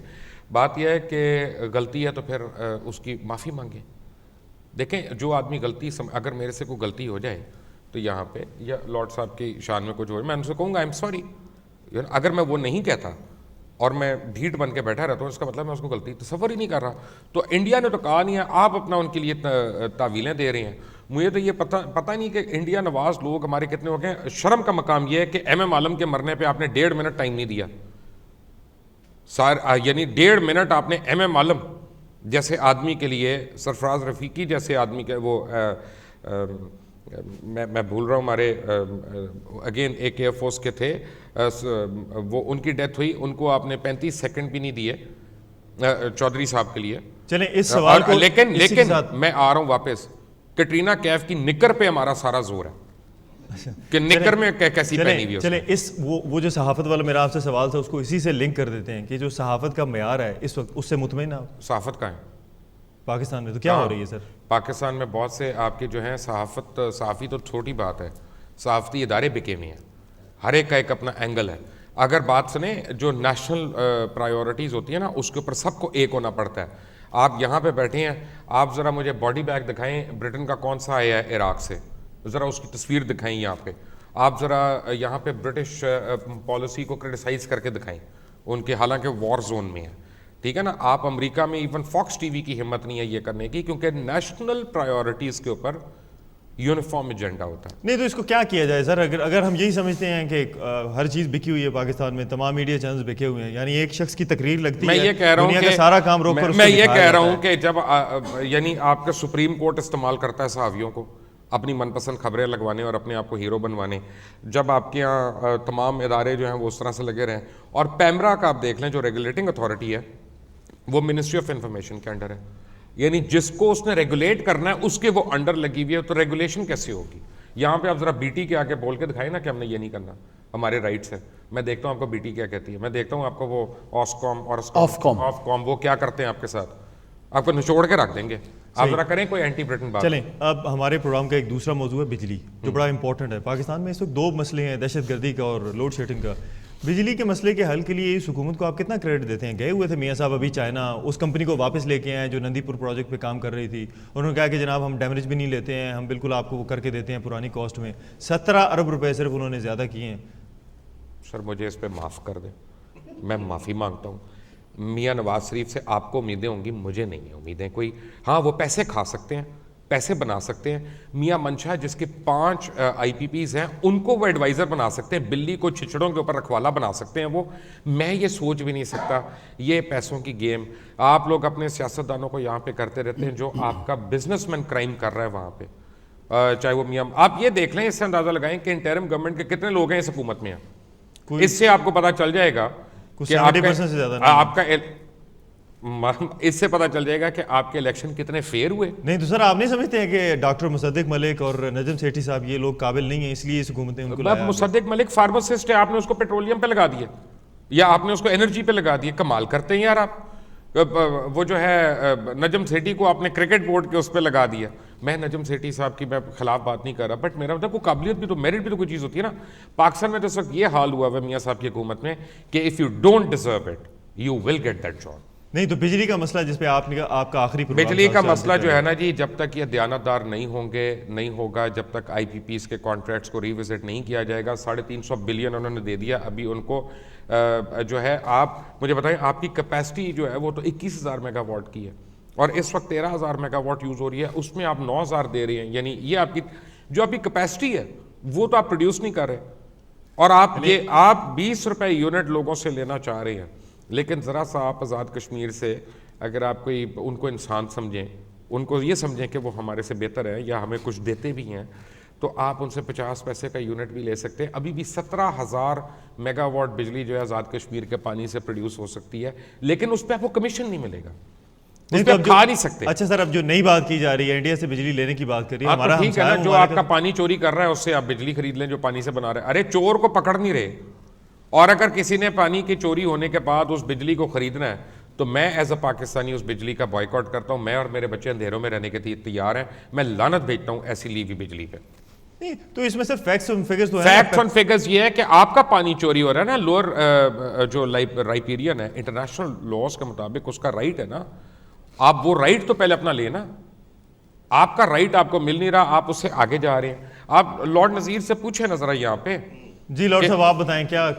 بات یہ ہے کہ غلطی ہے تو پھر اس کی معافی مانگیں. دیکھیں, جو آدمی غلطی اگر میرے سے کوئی غلطی ہو جائے تو یہاں پہ یا لارڈ صاحب کی شان میں کچھ ہو جائے, میں ان سے کہوں گا آئی ایم سوری. اگر میں وہ نہیں کہتا اور میں ڈھیٹ بن کے بیٹھا رہتا ہوں, اس کا مطلب میں اس کو غلطی تصور ہی نہیں کر رہا. تو انڈیا نے تو کہا نہیں ہے, آپ اپنا ان کے لیے تعویلیں دے رہے ہیں. مجھے تو یہ پتہ نہیں کہ انڈیا نواز لوگ ہمارے کتنے ہو گئے. شرم کا مقام یہ ہے کہ ایم ایم عالم کے مرنے پہ آپ نے 1.5 منٹ ٹائم نہیں دیا. یعنی 1.5 منٹ آپ نے ایم ایم عالم جیسے آدمی کے لیے, سرفراز رفیقی جیسے آدمی کے, وہ میں بھول رہا ہوں, ہمارے اگین ایک ایئر فورس کے تھے, وہ ان کی ڈیتھ ہوئی, ان کو آپ نے 35 سیکنڈ بھی نہیں دیے چودھری صاحب کے لیے. چلیں اس سوال کو, لیکن میں آ رہا ہوں واپس, کٹرینہ کیف کی نکر پہ ہمارا سارا زور ہے کہ نکر میں کیسی پہنی ہوئی ہے. چلیں اس وہ جو صحافت والا میرا آپ سے سوال تھا اس کو اسی سے لنک کر دیتے ہیں کہ جو صحافت کا معیار ہے اس وقت, اس سے مطمئن آپ؟ صحافت کا ہے پاکستان میں تو کیا ہو رہی ہے سر؟ پاکستان میں بہت سے آپ کے جو ہیں صحافی تو چھوٹی بات ہے, صحافتی ادارے بکے ہوئے ہیں, ہر ایک کا ایک اپنا اینگل ہے. اگر بات سنیں, جو نیشنل پرائیورٹیز ہوتی ہیں نا, اس کے اوپر سب کو ایک ہونا پڑتا ہے. آپ یہاں پہ بیٹھے ہیں, آپ ذرا مجھے باڈی بیگ دکھائیں برٹن کا کون سا آیا ہے عراق سے, ذرا اس کی تصویر دکھائیں یہاں پہ. آپ ذرا یہاں پہ برٹش پالیسی کو کرٹیسائز کر کے دکھائیں ان کے, حالانکہ وار زون میں ہے, ٹھیک ہے نا. آپ امریکہ میں ایون فاکس ٹی وی کی ہمت نہیں ہے یہ کرنے کی, کیونکہ نیشنل پرائیورٹیز کے اوپر یونیفارم ایجنڈا ہوتا ہے. نہیں تو اس کو کیا کیا جائے سر؟ اگر ہم یہی سمجھتے ہیں کہ ہر چیز بکی ہوئی ہے پاکستان میں, تمام میڈیا چینلز بکے ہوئے ہیں, یعنی ایک شخص کی تقریر لگتی ہے, میں یہ کہہ رہا ہوں کہ سارا کام روک کر, میں یہ کہہ رہا ہوں کہ جب یعنی آپ کا سپریم کورٹ استعمال کرتا ہے صحافیوں کو اپنی من پسند خبریں لگوانے اور اپنے آپ کو ہیرو بنوانے, جب آپ کے یہاں تمام ادارے جو ہیں وہ اس طرح سے لگے رہیں, اور پیمرا کا آپ دیکھ لیں جو ریگولیٹنگ اتھارٹی ہے وہ منسٹری آف انفارمیشن کے انڈر ہے, یعنی جس کو اس نے ریگولیٹ کرنا ہے اس کے وہ انڈر لگی ہوئی ہے, تو ریگولیشن کیسے ہوگی؟ یہاں پہ آپ ذرا بی ٹی کے آگے بول کے دکھائیں نا کہ ہم نے یہ نہیں کرنا, ہمارے رائٹس ہیں. میں دیکھتا ہوں آپ کو بی ٹی کیا کہتی ہے, میں دیکھتا ہوں آپ کو وہ آف کام وہ کیا کرتے ہیں آپ کے ساتھ, آپ کو نچوڑ کے رکھ دیں گے. آپ ذرا کریں کوئی اینٹی برٹن بات. چلیں اب ہمارے پروگرام کا ایک دوسرا موضوع ہے بجلی, جو بڑا امپورٹنٹ ہے. پاکستان میں اس وقت 2 مسئلے ہیں, دہشت گردی کا اور لوڈ شیڈنگ کا. بجلی کے مسئلے کے حل کے لیے اس حکومت کو آپ کتنا کریڈٹ دیتے ہیں؟ گئے ہوئے تھے میاں صاحب ابھی چائنا, اس کمپنی کو واپس لے کے آئے جو نندی پور پروجیکٹ پہ کام کر رہی تھی. انہوں نے کہا کہ جناب ہم ڈیمیج بھی نہیں لیتے ہیں, ہم بالکل آپ کو وہ کر کے دیتے ہیں پرانی کاسٹ میں. 17 ارب روپے صرف انہوں نے زیادہ کیے ہیں. سر مجھے اس پہ معاف کر دیں, میں معافی مانگتا ہوں. میاں نواز شریف سے آپ کو امیدیں ہوں گی, مجھے نہیں ہیں امیدیں کوئی. ہاں وہ پیسے کھا سکتے ہیں, پیسے بنا سکتے ہیں. میاں منشا جس کے 5 آئی پی پیز ہیں ان کو وہ ایڈوائزر بنا سکتے ہیں, بلی کو چھچڑوں کے اوپر رکھوالا بنا سکتے ہیں وہ. میں یہ سوچ بھی نہیں سکتا, یہ پیسوں کی گیم آپ لوگ اپنے سیاستدانوں کو یہاں پہ کرتے رہتے ہیں. جو آپ کا بزنس مین کرائم کر رہا ہے وہاں پہ, چاہے وہ میاں, آپ یہ دیکھ لیں, اس سے اندازہ لگائیں کہ انٹرم گورنمنٹ کے کتنے لوگ ہیں اس حکومت میں ہیں. اس سے آپ کو پتا چل جائے گا کہ آپ کا اس سے پتا چل جائے گا کہ آپ کے الیکشن کتنے فیئر ہوئے. نہیں تو سر آپ نہیں سمجھتے ہیں کہ ڈاکٹر مصدق ملک اور نجم سیٹھی صاحب یہ لوگ قابل نہیں ہیں, اس لیے اس حکومت نے ان کو لایا؟ مصدق ملک فارماسسٹ ہے, آپ نے اس کو پیٹرولیم پہ لگا دیا یا آپ نے اس کو انرجی پہ لگا دیا. کمال کرتے ہیں یار آپ. وہ جو ہے نجم سیٹھی کو آپ نے کرکٹ بورڈ کے اس پہ لگا دیا. میں نجم سیٹھی صاحب کی میں خلاف بات نہیں کر رہا, بٹ میرا مطلب کوئی قابلیت بھی تو, میرٹ بھی تو کوئی چیز ہوتی ہے نا. پاکستان میں تو اس وقت یہ حال ہوا ہے میاں صاحب کی حکومت میں کہ if you don't deserve it you will get that job. نہیں تو بجلی کا مسئلہ جس پہ آپ کا آخری بجلی کا مسئلہ جو ہے نا جی, جب تک یہ دیانتدار نہیں ہوگا, جب تک آئی پی پیز کے کانٹریکٹس کو ریوزٹ نہیں کیا جائے گا. 350 بلین انہوں نے دے دیا ابھی ان کو جو ہے. آپ مجھے بتائیں آپ کی کیپیسٹی جو ہے وہ تو 21,000 میگا واٹ کی ہے, اور اس وقت 13,000 میگا واٹ یوز ہو رہی ہے, اس میں آپ 9,000 دے رہے ہیں. یعنی یہ آپ کی جو آپ کی کیپیسٹی ہے وہ تو آپ پروڈیوس نہیں کر رہے, اور آپ 20 روپے یونٹ لوگوں سے لینا چاہ رہے ہیں. لیکن ذرا سا آپ آزاد کشمیر سے اگر آپ کوئی ان کو انسان سمجھیں, ان کو یہ سمجھیں کہ وہ ہمارے سے بہتر ہے یا ہمیں کچھ دیتے بھی ہیں, تو آپ ان سے 50 پیسے کا یونٹ بھی لے سکتے ہیں. ابھی بھی 17,000 میگا واٹ بجلی جو ہے آزاد کشمیر کے پانی سے پروڈیوس ہو سکتی ہے, لیکن اس پہ آپ کو کمیشن نہیں ملے گا, اس پہ آپ کھا نہیں سکتے. اچھا سر, اب جو نئی بات کی جا رہی ہے انڈیا سے بجلی لینے کی بات کر رہی ہے, ہمارا ٹھیک ہے نا, جو آپ کا پانی چوری کر رہا ہے اس سے آپ بجلی خرید لیں جو پانی سے بنا رہے ہیں. ارے چور کو پکڑ نہیں رہے, اور اگر کسی نے پانی کی چوری ہونے کے بعد اس بجلی کو خریدنا ہے تو میں ایز اے پاکستانی اس بجلی کا بائیکاٹ کرتا ہوں. میں اور میرے بچے اندھیروں میں رہنے کے تیار ہیں. میں لعنت بھیجتا ہوں ایسی لی ہوئی بجلی پہ. نہیں تو اس میں سر فیکٹس اینڈ فگرز تو ہیں. فیکٹس اینڈ فگرز یہ ہے کہ آپ کا پانی چوری ہو رہا ہے نا, لوور جو رائپیرین ہے انٹرنیشنل لاز کے مطابق اس کا رائٹ ہے نا, آپ وہ رائٹ تو پہلے اپنا لینا. آپ کا رائٹ آپ کو مل نہیں رہا, آپ اس سے آگے جا رہے ہیں. آپ لارڈ نذیر سے پوچھیں نا ذرا یہاں پہ. جی لارڈ صاحب آپ بتائیں کیا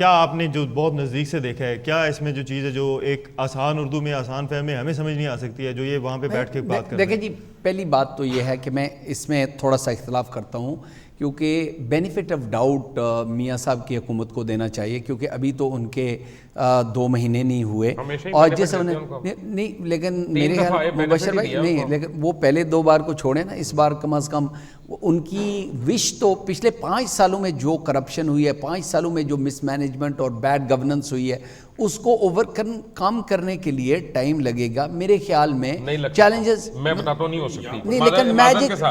آپ نے جو بہت نزدیک سے دیکھا ہے, کیا اس میں جو چیز ہے جو ایک آسان اردو میں آسان فہم میں ہمیں سمجھ نہیں آ سکتی ہے, جو یہ وہاں پہ بیٹھ کے بات کر رہے ہیں؟ دیکھیں جی, پہلی بات تو یہ ہے کہ میں اس میں تھوڑا سا اختلاف کرتا ہوں, کیونکہ بینیفٹ آف ڈاؤٹ میاں صاحب کی حکومت کو دینا چاہیے, کیونکہ ابھی تو ان کے 2 مہینے نہیں ہوئے, اور جس نہیں, لیکن میرے خیال مبشر بھائی نہیں, لیکن وہ پہلے 2 بار کو چھوڑے نا, اس بار کم از کم ان کی وش تو پچھلے 5 سالوں میں جو کرپشن ہوئی ہے, 5 سالوں میں جو مس مینجمنٹ اور بیڈ گورننس ہوئی ہے, اس کو اوور کم کرنے کے لیے ٹائم لگے گا میرے خیال میں. چیلنجز میں بتاتا ہوں نہیں ہو سکتی, نہیں, لیکن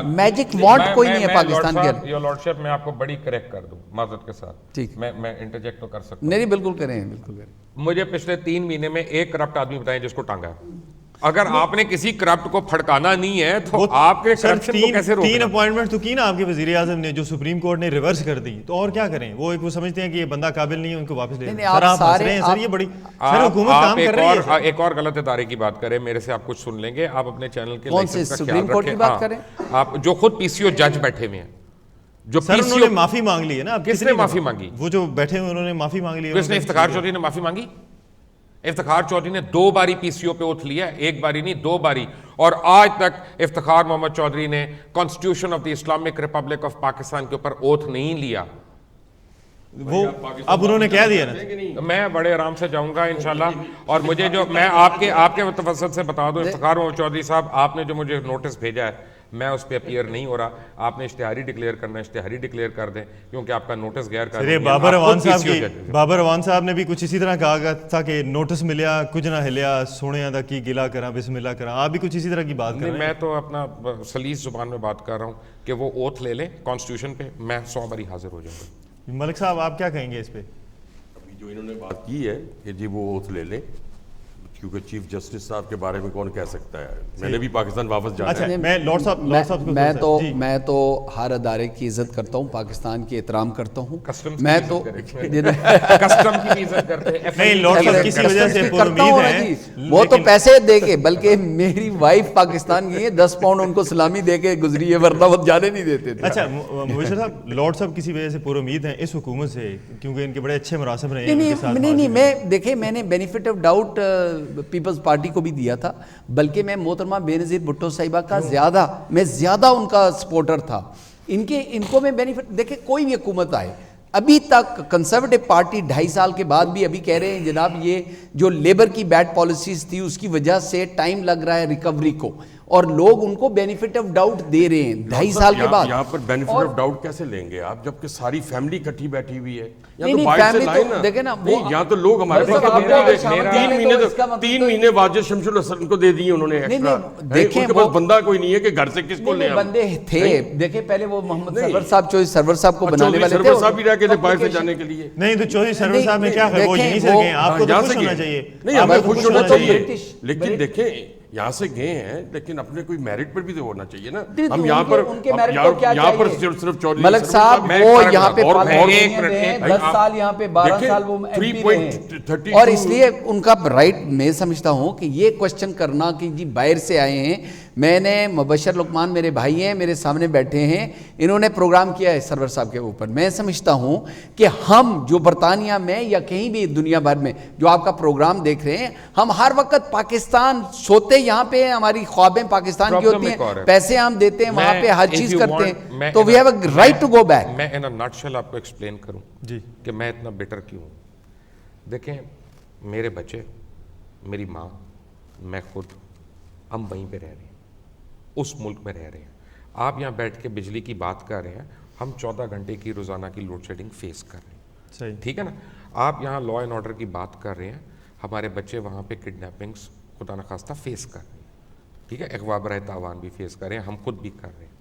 میجک وانٹ کوئی نہیں ہے پاکستان کے. یور لارڈشپ میں آپ کو بڑی کریکٹ کر دوں معذرت کے ساتھ, ٹھیک, میں انٹرجیکٹ تو کر سکتا ہوں. نہیں بالکل کریں, بالکل کریں. مجھے پچھلے 3 مہینے میں ایک کرپٹ آدمی بتائیں جس کو ٹانگا ہے. اگر آپ نے کسی کرپٹ کو پھڑکانا نہیں ہے تو آپ کے کرپشن کو کیسے روکنا؟ 3 اپوائنٹمنٹ تو کی نا آپ کے وزیر اعظم نے, جو سپریم کورٹ نے ریورس کر دی, تو اور کیا کریں؟ وہ سمجھتے ہیں کہ یہ بندہ قابل نہیں ہے, ان کو واپس لے لیں. سر یہ بڑی حکومت کام کر رہی ہے. ایک اور غلط ادارے کی بات کریں, میرے سے آپ کچھ سن لیں گے. آپ اپنے چینل کے لائسنس کا خیال رکھیں. آپ جو خود پی سی او جج بیٹھے ہوئے ہیں, جو سر انہوں نے معافی مانگ لی ہے نا. کس نے معافی مانگی؟ وہ جو بیٹھے ہوئے انہوں نے معافی مانگ لی ہے. کس نے؟ افتخار چودھری نے معافی مانگی. افتخار چودھری نے 2 باری پی سی او پہ اوتھ لیا, 1 باری نہیں 2 باری, اور آج تک افتخار محمد چودھری نے constitution of the Islamic republic of Pakistan کے اوپر اوتھ نہیں لیا. وہ اب انہوں نے کہہ دیا نا. میں بڑے آرام سے جاؤں گا انشاءاللہ, اور مجھے جو میں آپ کے متوسط سے بتا دوں, افتخار محمد چودھری صاحب, آپ نے جو مجھے نوٹس بھیجا ہے میں اس پہ اپیئر نہیں ہو رہا. آپ نے اشتہاری ڈکلیئر کرنا ہے, اشتہاری ڈکلیئر کر دیں, کیونکہ آپ کا نوٹس غیر قانونی ہے. بابر اعوان صاحب نے بھی کچھ اسی طرح کہا تھا کہ نوٹس ملیا کچھ نہ ہلیا, سونے دا کی گلا کراں بسم اللہ کراں. آپ بھی کچھ اسی طرح کی بات کر رہے ہیں. میں تو اپنا سلیس زبان میں بات کر رہا ہوں کہ وہ اوتھ لے لیں کانسٹیٹیوشن پہ, میں 100 باری حاضر ہو جاؤں گا. ملک صاحب آپ کیا کہیں گے اس پہ؟ ابھی جو انہوں نے بات کی ہے کہ جی وہ اوتھ لے لیں, کیونکہ چیف جسٹس صاحب کے بارے میں کون کہہ سکتا ہے, میں نے بھی پاکستان واپس جانا ہے. میں تو ہر ادارے کی عزت کرتا ہوں, پاکستان کی احترام کرتا ہوں. میں تو کسٹم کی عزت کرتے ہیں. نہیں لارڈ صاحب کسی وجہ سے پر امید ہیں, وہ تو پیسے دے کے, بلکہ میری وائف پاکستان کی ہے, 10 پاؤنڈ ان کو سلامی دے کے گزری ہے, ورنہ وہ جانے نہیں دیتے تھے. اچھا مبشر صاحب, لارڈ صاحب کسی وجہ سے پر امید ہیں اس حکومت سے, کیونکہ ان کے بڑے اچھے مراسم رہے ہیں. نہیں, میں دیکھیں, میں نے benefit of doubt Peoples Party کو بھی دیا تھا, بلکہ میں محترمہ بے نظیر بھٹو صاحبہ کا زیادہ ان کا سپورٹر تھا. ان کو میں بینیفٹ, دیکھیں کوئی بھی حکومت آئے, ابھی تک کنسرویٹو پارٹی 2.5 سال کے بعد بھی ابھی کہہ رہے ہیں جناب یہ جو لیبر کی بیڈ پالیسیز تھی اس کی وجہ سے ٹائم لگ رہا ہے ریکوری کو, اور لوگ ان کو بینیفٹ آف ڈاؤٹ دے رہے ہیں 2.5 سال کے بعد. یہاں پر بینیفٹ آف ڈاؤٹ کیسے لیں گے آپ, جبکہ ساری فیملی کٹھی بیٹھی ہوئی ہے. دیکھیں نا, یہاں تو لوگ ہمارے 3 مہینے واجد شمس الحسن کو دے دیے انہوں نے ایکسٹرا. دیکھیں ان کے پاس بندہ کوئی نہیں ہے کہ گھر سے کس کو لے آئیں. بندے تھے, دیکھیں پہلے وہ محمد سرور صاحب کو بنانے والے تھے, سرور صاحب بھی رہ کے تھے باہر سے جانے کے لیے. نہیں تو چودھری سرور صاحب نے کیا کہا, وہ یہیں سے گئے, آپ کو تو خوش ہونا چاہیے. نہیں ہمیں خوش ہونا چاہیے, لیکن دیکھیں یہاں سے گئے ہیں, لیکن اپنے کوئی میرٹ پر بھی تو ہونا چاہیے نا. ہم یہاں پر صرف چودھری ملک صاحب وہ یہاں پہ 10 سال, یہاں پہ 12 سال وہ ایم پی رہے ہیں, اور اس لیے ان کا رائٹ میں سمجھتا ہوں کہ یہ کوشچن کرنا کہ جی باہر سے آئے ہیں. میں نے مبشر لقمان میرے بھائی ہیں, میرے سامنے بیٹھے ہیں, انہوں نے پروگرام کیا ہے سرور صاحب کے اوپر. میں سمجھتا ہوں کہ ہم جو برطانیہ میں یا کہیں بھی دنیا بھر میں جو آپ کا پروگرام دیکھ رہے ہیں, ہم ہر وقت پاکستان سوتے یہاں پہ, ہماری خوابیں پاکستان کی ہوتی ہیں, پیسے ہم دیتے ہیں وہاں پہ, ہر چیز کرتے ہیں, تو we have a right to go back. میں ان اے نٹ شیل آپ کو ایکسپلین کروں جی کہ میں اتنا بیٹر کیوں ہوں. دیکھیں میرے بچے, میری ماں, میں خود ہم وہیں پہ رہ رہے ہیں, اس ملک میں رہ رہے ہیں. آپ یہاں بیٹھ کے بجلی کی بات کر رہے ہیں, ہم 14 گھنٹے کی روزانہ کی لوڈ شیڈنگ فیس کر رہے ہیں. صحیح. ٹھیک ہے نا. آپ یہاں لا اینڈ آرڈر کی بات کر رہے ہیں, ہمارے بچے وہاں پہ کڈنیپنگس خدا نخواستہ فیس کر رہے ہیں. ٹھیک ہے, اغوا برائے تاوان بھی فیس کر رہے ہیں, ہم خود بھی کر رہے ہیں.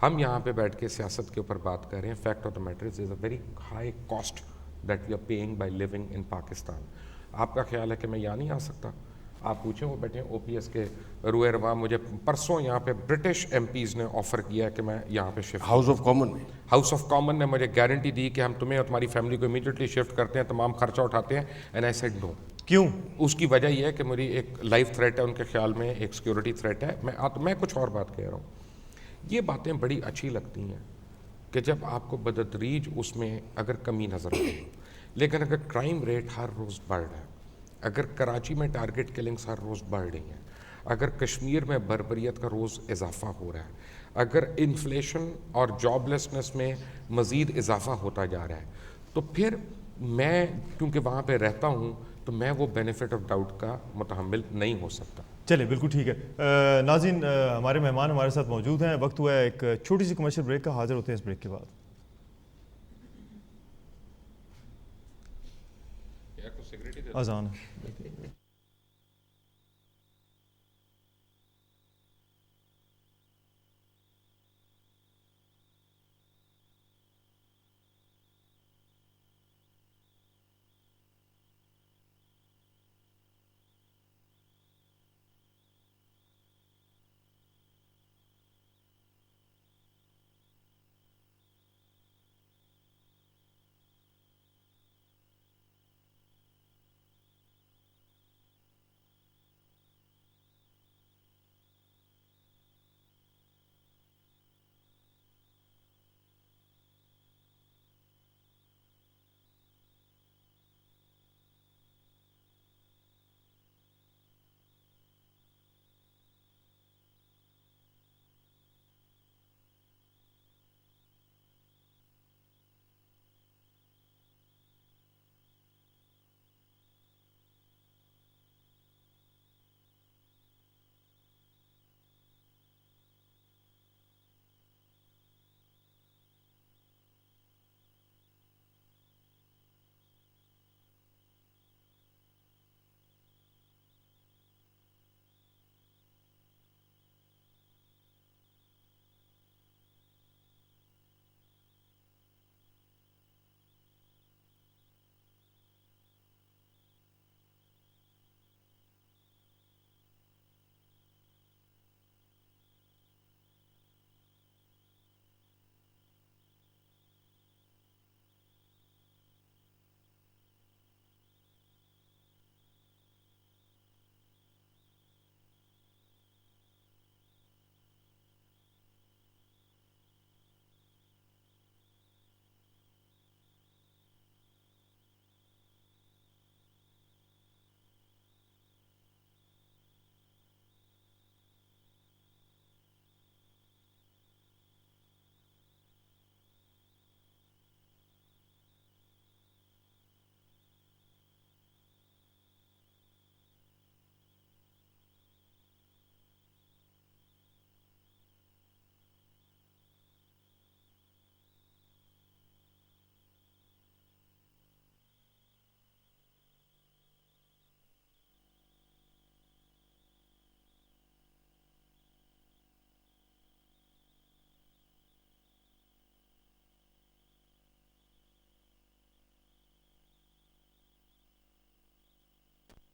ہم یہاں پہ بیٹھ کے سیاست کے اوپر بات کر رہے ہیں. Fact of the matter is a very high cost that we are paying by living in Pakistan. آپ کا خیال ہے کہ میں یہاں نہیں آ سکتا؟ آپ پوچھیں, وہ بیٹھے او پی ایس کے روئے رواں, مجھے پرسوں یہاں پہ برٹش ایم پیز نے آفر کیا ہے کہ میں یہاں پہ شفٹ, ہاؤس آف کامن میں ہاؤس آف کامن نے مجھے گارنٹی دی کہ ہم تمہیں اور تمہاری فیملی کو امیڈیٹلی شفٹ کرتے ہیں, تمام خرچہ اٹھاتے ہیں. And I said no. کیوں؟ اس کی وجہ یہ ہے کہ میری ایک لائف تھریٹ ہے ان کے خیال میں, ایک سیکورٹی تھریٹ ہے. میں کچھ اور بات کہہ رہا ہوں. یہ باتیں بڑی اچھی لگتی ہیں کہ جب آپ کو بدتدریج اس میں اگر کمی نظر آئے, لیکن اگر کرائم ریٹ ہر روز بڑھ رہا ہے, اگر کراچی میں ٹارگٹ کلنگز ہر روز بڑھ رہی ہیں, اگر کشمیر میں بربریت کا روز اضافہ ہو رہا ہے, اگر انفلیشن اور جاب لیسنس میں مزید اضافہ ہوتا جا رہا ہے, تو پھر میں کیونکہ وہاں پہ رہتا ہوں تو میں وہ بینیفٹ آف ڈاؤٹ کا متحمل نہیں ہو سکتا. چلے بالکل ٹھیک ہے. ناظرین, ہمارے مہمان ہمارے ساتھ موجود ہیں. وقت ہوا ہے ایک چھوٹی سی کمرشل بریک کا. حاضر ہوتے ہیں اس بریک کے بعد. اذان ہے.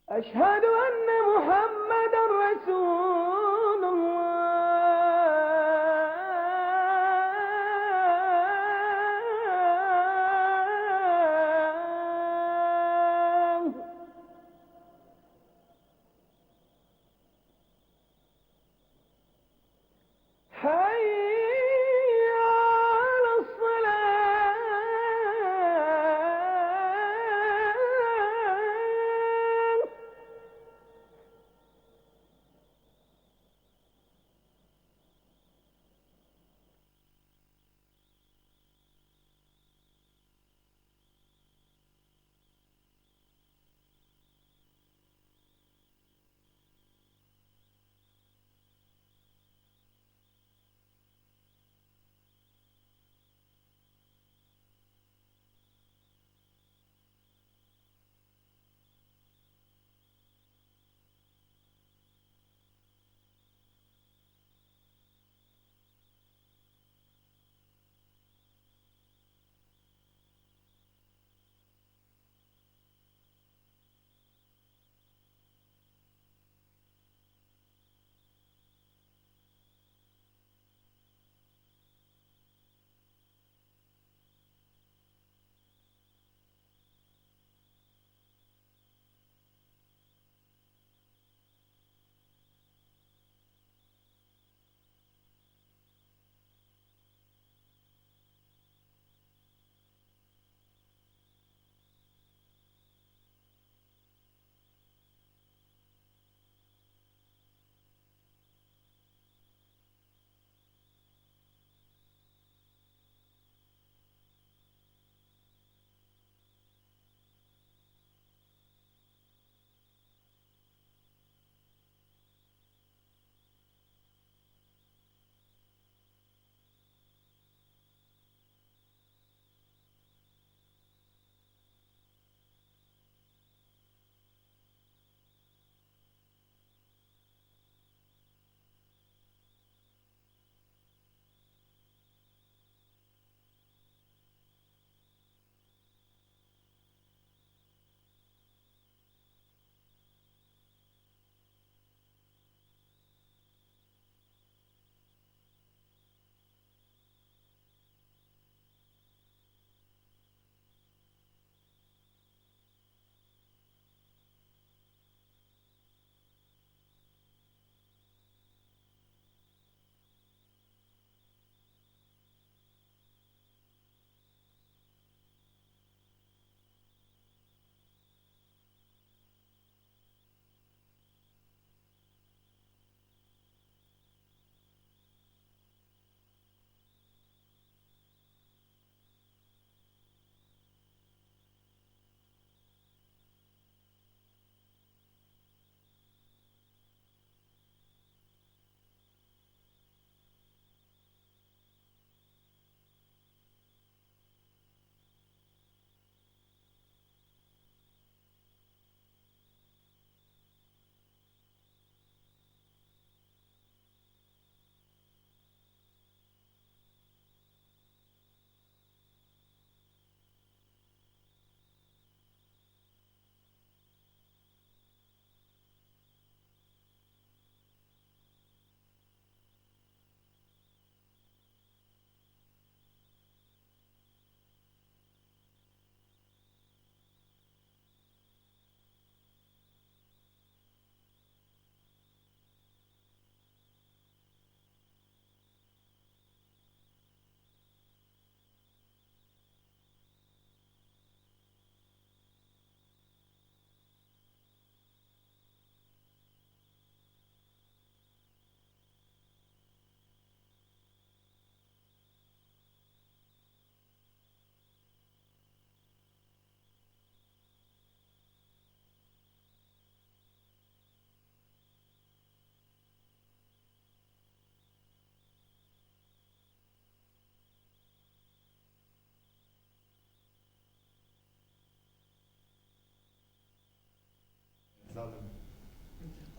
أشهد أن محمد رسول الله حي على الصلاة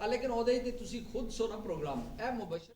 لیکن ਉਹਦੇ ਤੇ ਤੁਸੀਂ ਖੁਦ ਸੁਣਾ ਪ੍ਰੋਗਰਾਮ ਇਹ ਮੁਬਸ਼ਰ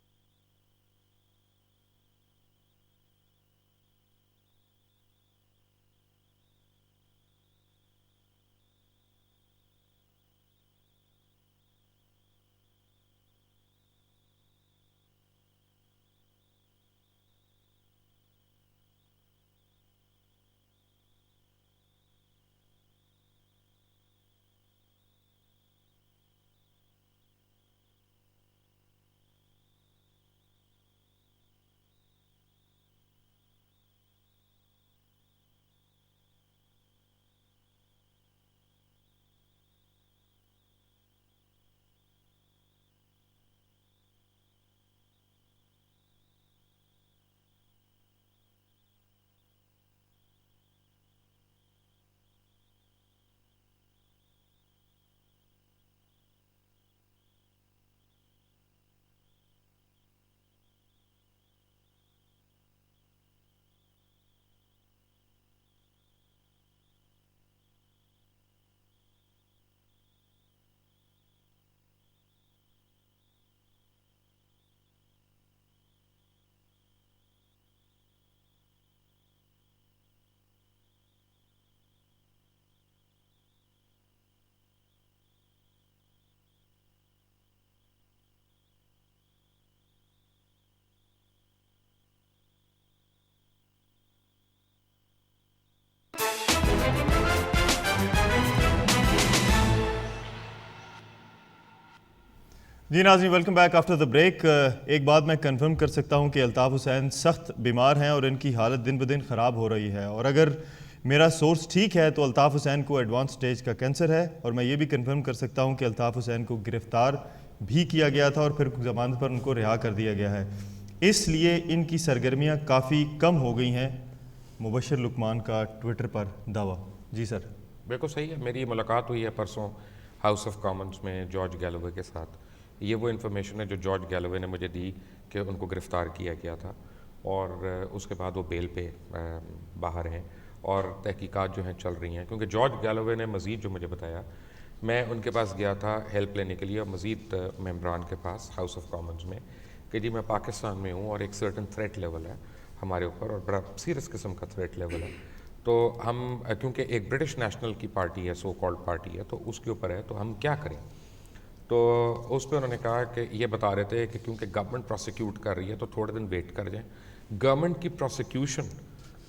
جی ناظرین welcome back after the break. ایک بات میں کنفرم کر سکتا ہوں کہ الطاف حسین سخت بیمار ہیں اور ان کی حالت دن بدن خراب ہو رہی ہے, اور اگر میرا سورس ٹھیک ہے تو الطاف حسین کو ایڈوانس سٹیج کا کینسر ہے, اور میں یہ بھی کنفرم کر سکتا ہوں کہ الطاف حسین کو گرفتار بھی کیا گیا تھا اور پھر ضمانت پر ان کو رہا کر دیا گیا ہے. اس لیے ان کی سرگرمیاں کافی کم ہو گئی ہیں. مبشر لقمان کا ٹویٹر پر دعویٰ. جی سر. بالکل صحیح ہے. میری ملاقات ہوئی ہے پرسوں ہاؤس آف کامنز میں جارج گیلوے کے ساتھ. یہ وہ انفارمیشن ہے جو جارج گیلوے نے مجھے دی کہ ان کو گرفتار کیا گیا تھا, اور اس کے بعد وہ بیل پہ باہر ہیں اور تحقیقات جو ہیں چل رہی ہیں. کیونکہ جارج گیلوے نے مزید جو مجھے بتایا, میں ان کے پاس گیا تھا ہیلپ لینے کے لیے اور مزید ممبران کے پاس ہاؤس آف کامنز میں کہ جی میں پاکستان میں ہوں اور ایک سرٹن تھریٹ لیول ہے ہمارے اوپر اور بڑا سیریس قسم کا تھریٹ لیول ہے, تو ہم کیونکہ ایک برٹش نیشنل کی پارٹی ہے, سو کالڈ پارٹی ہے, تو اس کے اوپر ہے, تو ہم کیا کریں. تو اس پہ انہوں نے کہا کہ یہ بتا رہے تھے کہ کیونکہ گورنمنٹ پروسیکیوٹ کر رہی ہے تو تھوڑے دن ویٹ کر جائیں, گورنمنٹ کی پروسیکیوشن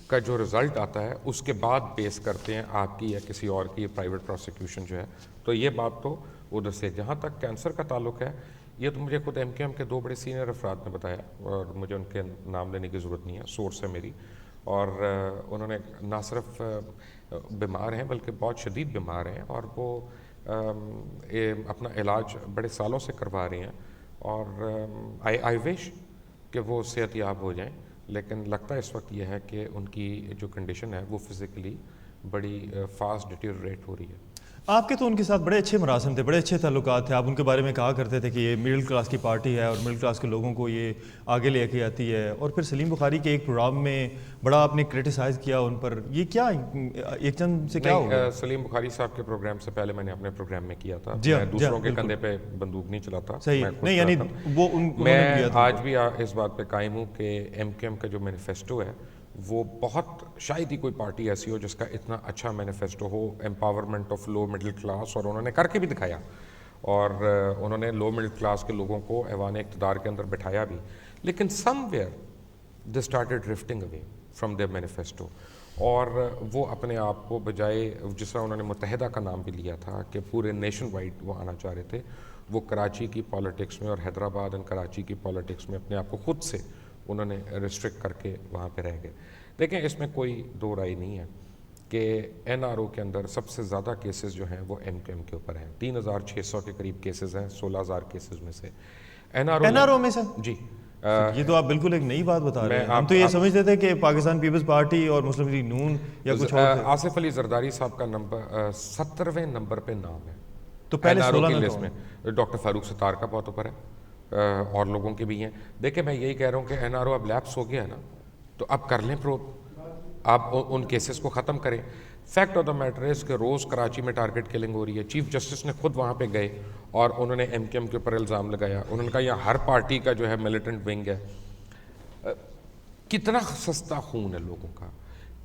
کا جو رزلٹ آتا ہے اس کے بعد بیس کرتے ہیں آپ کی یا کسی اور کی پرائیویٹ پروسیکیوشن جو ہے. تو یہ بات تو ادھر سے. جہاں تک کینسر کا تعلق ہے, یہ تو مجھے خود ایم کے دو بڑے سینئر افراد نے بتایا, اور مجھے ان کے نام لینے کی ضرورت نہیں ہے, سورس ہے میری, اور انہوں نے نہ صرف بیمار ہیں بلکہ بہت شدید بیمار ہیں, اور وہ اپنا علاج بڑے سالوں سے کروا رہے ہیں, اور آئی وش کہ وہ صحت یاب ہو جائیں. لیکن لگتا ہے اس وقت یہ ہے کہ ان کی جو کنڈیشن ہے وہ فزیکلی بڑی فاسٹ ڈیٹیریٹ ہو رہی ہے. آپ کے تو ان کے ساتھ بڑے اچھے مراسم تھے, بڑے اچھے تعلقات تھے. آپ ان کے بارے میں کہا کرتے تھے کہ یہ مڈل کلاس کی پارٹی ہے اور مڈل کلاس کے لوگوں کو یہ آگے لے کے آتی ہے. اور پھر سلیم بخاری کے ایک پروگرام میں بڑا آپ نے کرٹیسائز کیا ان پر, یہ کیا ایک چند سے کیا ہوا؟ سلیم بخاری صاحب کے پروگرام سے پہلے میں نے اپنے پروگرام میں کیا تھا. میں دوسروں کے کندھے پہ بندوق نہیں چلاتا. صحیح نہیں, یعنی وہ میں آج بھی اس بات پہ قائم ہوں کہ ایم کیو ایم کا جو مینیفیسٹو ہے وہ بہت, شاید ہی کوئی پارٹی ایسی ہو جس کا اتنا اچھا مینیفیسٹو ہو, empowerment of low middle class, اور انہوں نے کر کے بھی دکھایا, اور انہوں نے لو مڈل کلاس کے لوگوں کو ایوان اقتدار کے اندر بٹھایا بھی. لیکن somewhere they started drifting away from their manifesto, اور وہ اپنے آپ کو بجائے جس طرح انہوں نے متحدہ کا نام بھی لیا تھا کہ پورے نیشن وائڈ وہ آنا چاہ رہے تھے, وہ کراچی کی پالیٹکس میں اور حیدرآباد اینڈ کراچی کی پالیٹکس میں اپنے آپ کو خود سے انہوں نے ریسٹرکٹ کر کے وہاں پہ رہ گئے. دیکھیں اس میں کوئی دو رائے نہیں ہے کہ این آر او کے اندر سب سے زیادہ کیسز جو ہیں وہ ایم کیو ایم کے اوپر ہیں. 3600 کے قریب کیسز ہیں 16000 کیسز میں سے. این آر او میں سے جی, یہ تو آپ بالکل ایک نئی بات بتا رہے ہیں. ہم تو یہ سمجھتے تھے کہ پاکستان پیپلز پارٹی اور مسلم لیگ نون یا کچھ اور. آصف علی زرداری صاحب کا نمبر 17ویں نمبر پہ نام ہے تو پہلے 16 لسٹ میں. ڈاکٹر فاروق ستار کا بہت اوپر ہے, اور لوگوں کے بھی ہیں. دیکھیں میں یہی کہہ رہا ہوں کہ این آر او اب لیپس ہو گیا ہے نا, تو اب کر لیں پروب, آپ ان کیسز کو ختم کریں. فیکٹ آف دا میٹر ہے کہ روز کراچی میں ٹارگٹ کلنگ ہو رہی ہے. چیف جسٹس نے خود وہاں پہ گئے اور انہوں نے ایم کیو ایم کے اوپر الزام لگایا. انہوں نے کہا یہاں ہر پارٹی کا جو ہے ملیٹنٹ ونگ ہے. کتنا سستا خون ہے لوگوں کا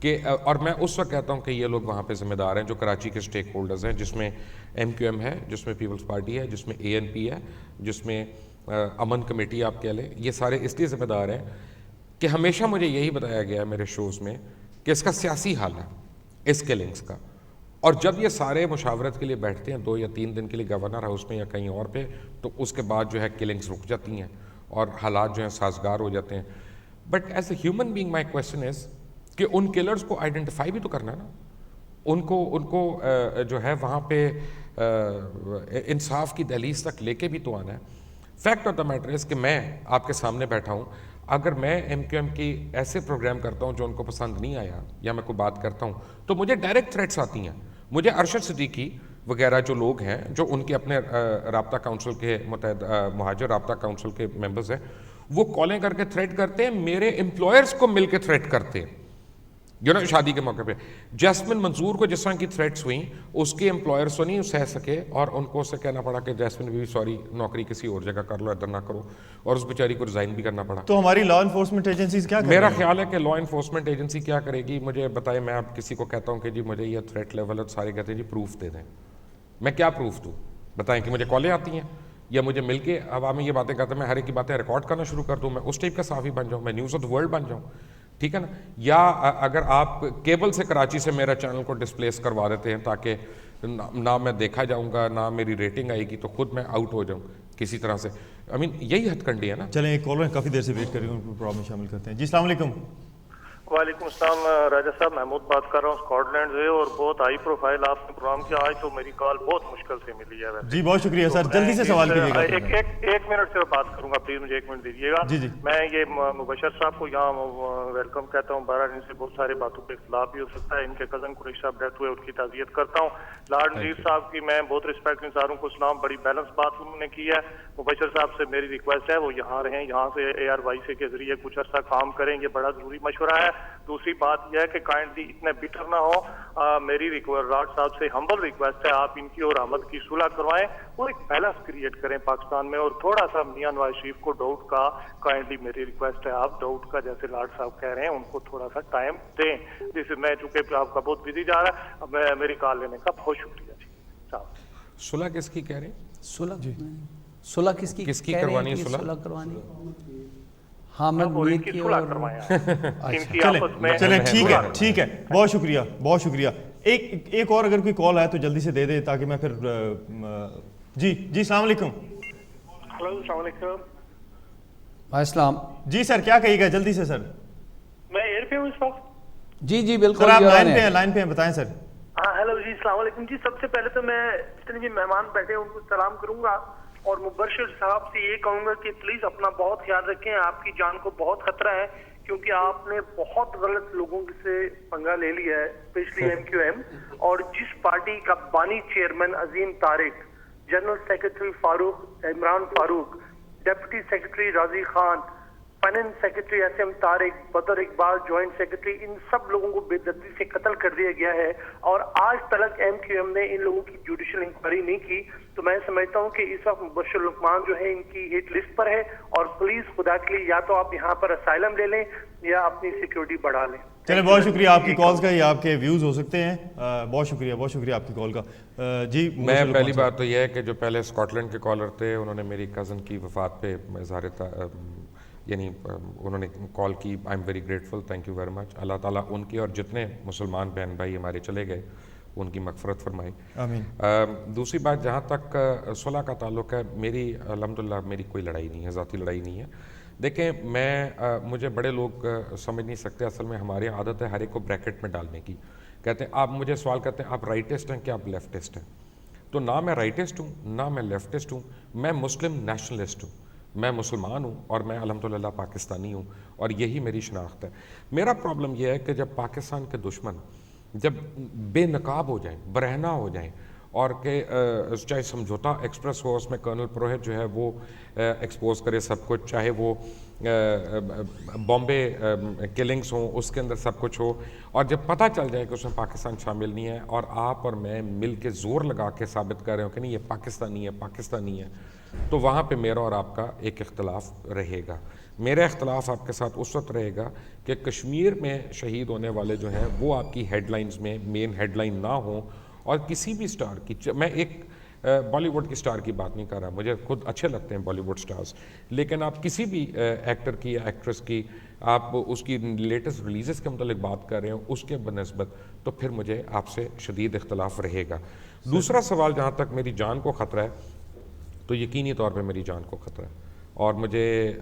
کہ, اور میں اس وقت کہتا ہوں کہ یہ لوگ وہاں پہ ذمہ دار ہیں جو کراچی کے سٹیک ہولڈرز ہیں, جس میں ایم کیو ایم ہے, جس میں پیپلز پارٹی ہے, جس میں اے این پی ہے, جس میں امن کمیٹی آپ کہہ لیں. یہ سارے اس لیے ذمہ دار ہیں کہ ہمیشہ مجھے یہی بتایا گیا ہے میرے شوز میں کہ اس کا سیاسی حل ہے اس کلنگز کا. اور جب یہ سارے مشاورت کے لیے بیٹھتے ہیں 2 یا 3 دن کے لیے گورنر ہاؤس میں یا کہیں اور پہ, تو اس کے بعد جو ہے کلنگز رک جاتی ہیں اور حالات جو ہیں سازگار ہو جاتے ہیں. But as a human being my question is کہ ان کلرز کو آئیڈینٹیفائی بھی تو کرنا ہے نا, ان کو جو ہے وہاں پہ انصاف کی دہلیز تک لے کے بھی تو آنا ہے. فیکٹ آف دا میٹر از کہ میں آپ کے سامنے بیٹھا ہوں, اگر میں ایم کیو ایم کی ایسے پروگرام کرتا ہوں جو ان کو پسند نہیں آیا یا میں کوئی بات کرتا ہوں تو مجھے ڈائریکٹ تھریٹس آتی ہیں. مجھے ارشد صدیقی وغیرہ جو لوگ ہیں جو ان کے اپنے رابطہ کونسل کے متحد مہاجر رابطہ کونسل کے ممبرز ہیں, وہ کالیں کر کے تھریٹ کرتے ہیں, میرے امپلائرز کو مل کے تھریٹ کرتے ہیں شادی کے موقع پہ. جیسمن منظور کو جس طرح کی تھریٹس ہوئیں اس کے امپلائرز تو نہیں سہ سکے اور ان کو اسے کہنا پڑا کہ جیسمن بھی سوری نوکری کسی اور جگہ کر لو, ادھر نہ کرو, اور اس بیچاری کو ریزائن بھی کرنا پڑا. تو ہماری لا انفورسمنٹ ایجنسیز کیا کریں؟ میرا خیال ہے کہ لا انفورسمنٹ ایجنسی کیا کرے گی, مجھے بتائیں. میں اب کسی کو کہتا ہوں کہ جی مجھے یہ تھریٹ لیول ہے, سارے کہتے ہیں جی پروف دے دیں. میں کیا پروف دوں؟ بتائیں کہ مجھے کالیں آتی ہیں یا مجھے مل کے عوامی یہ باتیں کرتے ہیں, میں ہر ایک کی باتیں ریکارڈ کرنا شروع کر دوں, میں اس ٹائپ کا صحافی بن جاؤں, میں نیوز آف دا ورلڈ بن جاؤں, ٹھیک ہے نا. یا اگر آپ کیبل سے کراچی سے میرا چینل کو ڈسپلیس کروا دیتے ہیں تاکہ نہ میں دیکھا جاؤں گا نہ میری ریٹنگ آئے گی, تو خود میں آؤٹ ہو جاؤں کسی طرح سے. آئی مین یہی ہتھ کنڈی ہے نا. چلیں ایک کالر کافی دیر سے ویٹ کر رہی ہوں, ان کو پروگرام میں شامل کرتے ہیں. جی السلام علیکم. وعلیکم السلام راجہ صاحب, محمود بات کر رہا ہوں اسکاٹ لینڈ سے, اور بہت ہائی پروفائل آپ نے پروگرام کیا. آج تو میری کال بہت مشکل سے ملی ہے. جی بہت شکریہ سر, جلدی سے سوال کیجیے گا. ایک منٹ سے بات کروں گا, پلیز مجھے 1 منٹ دیجیے گا. جی جی. میں یہ مبشر صاحب کو یہاں ویلکم کہتا ہوں. بہرحال ان سے بہت سارے باتوں پہ اختلاف بھی ہو سکتا ہے. ان کے کزن قریش صاحب ڈیتھ ہوئے, ان کی تعزیت کرتا ہوں. لارڈ نذیر صاحب کی میں بہت رسپیکٹ انتظاروں کو سلام, بڑی بیلنس بات انہوں نے کی ہے. مبشر صاحب سے میری ریکویسٹ ہے وہ یہاں رہیں, یہاں سے ARY کے ذریعے کچھ عرصہ کام کریں, یہ بڑا ضروری مشورہ ہے. دوسری بات یہ ہے کہ کائنڈلی اتنے بیٹر نہ ہو. میری راج صاحب سے ہمبل ریکویسٹ ہے آپ ان کی اور احمد کی صلح کروائیں اور ایک بیلنس کریٹ کریں پاکستان میں. اور تھوڑا سا میاں نواز شریف کو ڈاؤٹ کا کائنڈلی میری ریکویسٹ ہے آپ ڈاؤٹ کا جیسے لاڈ صاحب کہہ رہے ہیں ان کو تھوڑا سا ٹائم دیں. جیسے میں چونکہ آپ کا بہت بزی جا رہا ہے, میری کال لینے کا بہت شکریہ. جی صاحب صلح کس کی کہہ رہے ہیں؟ صلح کس کی کروانی ہے؟ صلح کروانی حامد میر کی اور چلیں ٹھیک ہے بہت شکریہ بہت شکریہ. ایک اور اگر کوئی کال ہے تو جلدی سے دے دے تاکہ میں پھر جی السلام علیکم. ہلو السلام علیکم. السلام. جی سر کیا کہیے گا جلدی سے سر؟ میں ایئر پہ ہوں اس وقت. جی بالکل سر آپ لائن پہ ہیں بتائیں سر. ہاں ہیلو جی السلام علیکم. جی سب سے پہلے تو میں جتنے بھی مہمان بیٹھے ہیں ان کو سلام کروں گا اور مبشر صاحب سے یہ کہوں گا کہ پلیز اپنا بہت خیال رکھیں, آپ کی جان کو بہت خطرہ ہے کیونکہ آپ نے بہت غلط لوگوں سے پنگا لے لیا ہے, اسپیشلی MQM. اور جس پارٹی کا بانی chairman Azeem Tariq, general secretary Farooq Imran Farooq, deputy secretary Razi Khan, finance secretary SM Tariq, Badar Iqbal joint secretary, ان سب لوگوں کو بے دردی سے قتل کر دیا گیا ہے اور آج تک MQM نے ان لوگوں کی جوڈیشل انکوائری نہیں کی. تو میں سمجھتا ہوں کہ اس وقت مبشر لقمان جو ہے ان کی ہٹ لسٹ پر ہے اور پلیز خدا کے لیے یا تو آپ یہاں پر اسائلم لے لیں یا اپنی سیکیورٹی بڑھا لیں. چلیں بہت شکریہ آپ کی کالز کا, یہ آپ کے ویوز ہو سکتے ہیں. بہت شکریہ آپ کی کال کا. جی میں پہلی بات تو یہ ہے کہ جو پہلے اسکاٹ لینڈ کے کالر تھے انہوں نے میری کزن کی وفات پہ اظہار یعنی انہوں نے کال کی. I am very grateful, thank you very much. Allah تعالیٰ ان کی اور جتنے مسلمان بہن بھائی ہمارے چلے گئے ان کی مغفرت فرمائے. آمین. دوسری بات جہاں تک صلح کا تعلق ہے, میری الحمدللہ میری کوئی لڑائی نہیں ہے, ذاتی لڑائی نہیں ہے. دیکھیں مجھے بڑے لوگ سمجھ نہیں سکتے, اصل میں ہماری عادت ہے ہر ایک کو بریکٹ میں ڈالنے کی. کہتے ہیں آپ مجھے سوال کرتے ہیں آپ رائٹسٹ ہیں کہ آپ لیفٹسٹ ہیں, تو نہ میں رائٹسٹ ہوں نہ میں لیفٹسٹ ہوں, میں مسلم نیشنلسٹ ہوں. میں مسلمان ہوں اور میں الحمدللہ پاکستانی ہوں اور یہی میری شناخت ہے. میرا پرابلم یہ ہے کہ جب پاکستان کے دشمن جب بے نقاب ہو جائیں, برہنہ ہو جائیں اور کہ چاہے سمجھوتا ایکسپریس ہو اس میں کرنل پروہت جو ہے وہ ایکسپوز کرے سب کچھ, چاہے وہ بامبے کلنگز ہوں اس کے اندر سب کچھ ہو, اور جب پتہ چل جائے کہ اس میں پاکستان شامل نہیں ہے اور آپ اور میں مل کے زور لگا کے ثابت کر رہے ہوں کہ نہیں یہ پاکستانی ہے پاکستانی ہے, تو وہاں پہ میرا اور آپ کا ایک اختلاف رہے گا. میرا اختلاف آپ کے ساتھ اس وقت رہے گا کہ کشمیر میں شہید ہونے والے جو ہیں وہ آپ کی ہیڈ لائنز میں مین ہیڈ لائن نہ ہوں, اور کسی بھی سٹار کی, میں ایک بالی ووڈ کی سٹار کی بات نہیں کر رہا, مجھے خود اچھے لگتے ہیں بالی ووڈ سٹارز, لیکن آپ کسی بھی ایکٹر کی یا ایکٹریس کی آپ اس کی لیٹسٹ ریلیزز کے متعلق بات کر رہے ہوں اس کے بنسبت, تو پھر مجھے آپ سے شدید اختلاف رہے گا. دوسرا سوال, جہاں تک میری جان کو خطرہ ہے تو یقینی طور پہ میری جان کو خطرہ ہے, اور مجھے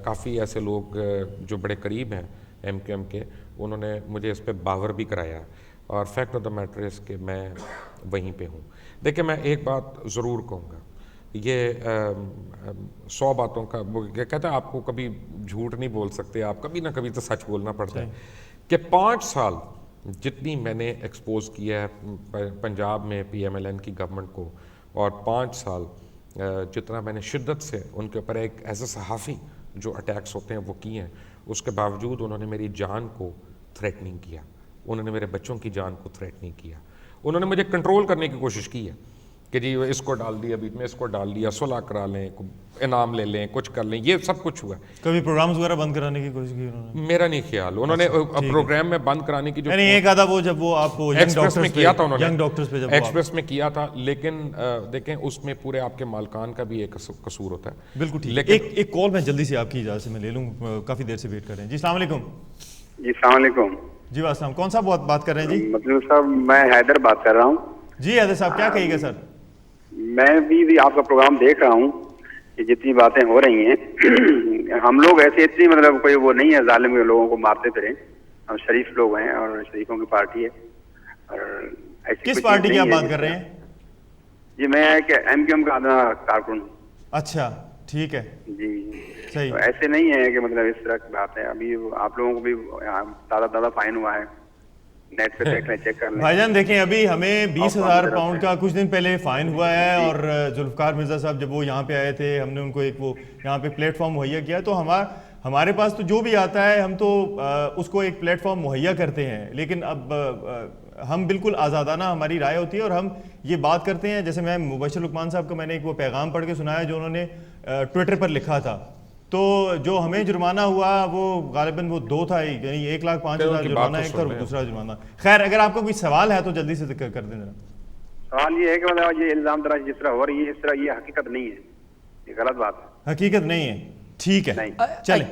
کافی ایسے لوگ جو بڑے قریب ہیں ایم کیو ایم کے, انہوں نے مجھے اس پہ باور بھی کرایا, اور فیکٹ آف دا میٹر اس کہ میں وہیں پہ ہوں. دیکھیں میں ایک بات ضرور کہوں گا, یہ 100 باتوں کا کہتا ہے آپ کو کبھی جھوٹ نہیں بول سکتے, آپ کبھی نہ کبھی تو سچ بولنا پڑتا ہے, کہ 5 سال جتنی میں نے ایکسپوز کیا ہے پنجاب میں پی ایم ایل این کی گورنمنٹ کو, اور 5 سال جتنا میں نے شدت سے ان کے اوپر ایک ایز اے صحافی جو اٹیکس ہوتے ہیں وہ کیے ہیں, اس کے باوجود انہوں نے میری جان کو تھریٹ نہیں کیا, انہوں نے میرے بچوں کی جان کو تھریٹ نہیں کیا. انہوں نے مجھے کنٹرول کرنے کی کوشش کی ہے کہ جی اس کو ڈال دیا, بیچ میں اس کو ڈال دیا, صلح کرا لیں, انعام لے لیں, کچھ کر لیں, یہ سب کچھ ہوا ہے. کبھی پروگرامز وغیرہ بند کرانے کی کوشش کی انہوں نے؟ میرا نہیں خیال انہوں نے پروگرام میں بند کرانے کی جو یعنی ایک آدھا وہ جب وہ آپ کو ایکسپریس میں کیا تھا, انہوں ینگ ڈاکٹرز پہ جب ایکسپریس میں کیا تھا, لیکن دیکھیں اس میں پورے آپ کے مالکان کا بھی ایک قصور ہوتا ہے. بالکل ٹھیک. ایک کال میں جلدی سے آپ کی اجازت سے میں لے لوں, کافی دیر سے ویٹ کر رہے ہیں. جی السلام علیکم. جی السلام علیکم. جی السلام, کون سا بات کر رہے ہیں جی؟ مطلب صاحب میں حیدر بات کر رہا ہوں. جی حیدر صاحب کیا کہیے گا سر؟ میں بھی آپ کا پروگرام دیکھ رہا ہوں کہ جتنی باتیں ہو رہی ہیں, ہم لوگ ایسے اتنی مطلب کوئی وہ نہیں ہے ظالم لوگوں کو مارتے پھریں, ہم شریف لوگ ہیں اور شریفوں کی پارٹی ہے. اور کس پارٹی کی آپ بات کر رہے ہیں؟ جی میں ایم کیو ایم کا کارکن ہوں. اچھا ٹھیک ہے جی صحیح. ایسے نہیں ہے کہ مطلب اس طرح کی بات ہے. ابھی آپ لوگوں کو بھی تازہ فائن ہوا ہے, نیٹ پہ دیکھ لیں, چیک کر لیں. بھائی جان دیکھیں ابھی ہمیں 20,000 پاؤنڈ کا کچھ دن پہلے فائن ہوا ہے, اور ذوالفقار مرزا صاحب جب وہ یہاں پہ آئے تھے ہم نے ان کو ایک وہ یہاں پہ پلیٹ فارم مہیا کیا, تو ہمارے پاس تو جو بھی آتا ہے ہم تو اس کو ایک پلیٹ فارم مہیا کرتے ہیں, لیکن اب ہم بالکل آزادانہ ہماری رائے ہوتی ہے اور ہم یہ بات کرتے ہیں. جیسے میں مبشر لقمان صاحب کا میں نے ایک وہ پیغام پڑھ کے سنایا جو انہوں نے ٹویٹر پر لکھا تھا, تو جو ہمیں جرمانہ ہوا وہ غالباً وہ 2 تھا, یعنی 1,05,000 جرمانہ ایک تھا اور دوسرا جرمانہ. خیر اگر آپ کا کوئی سوال ہے تو جلدی سے ذکر کر دیں ذرا. سوال یہ ہے کہ مطلب یہ الزام طرح جس طرح ہو رہی ہے اس طرح یہ حقیقت نہیں ہے, یہ غلط بات ہے. حقیقت نہیں ہے, ٹھیک ہے چلیں.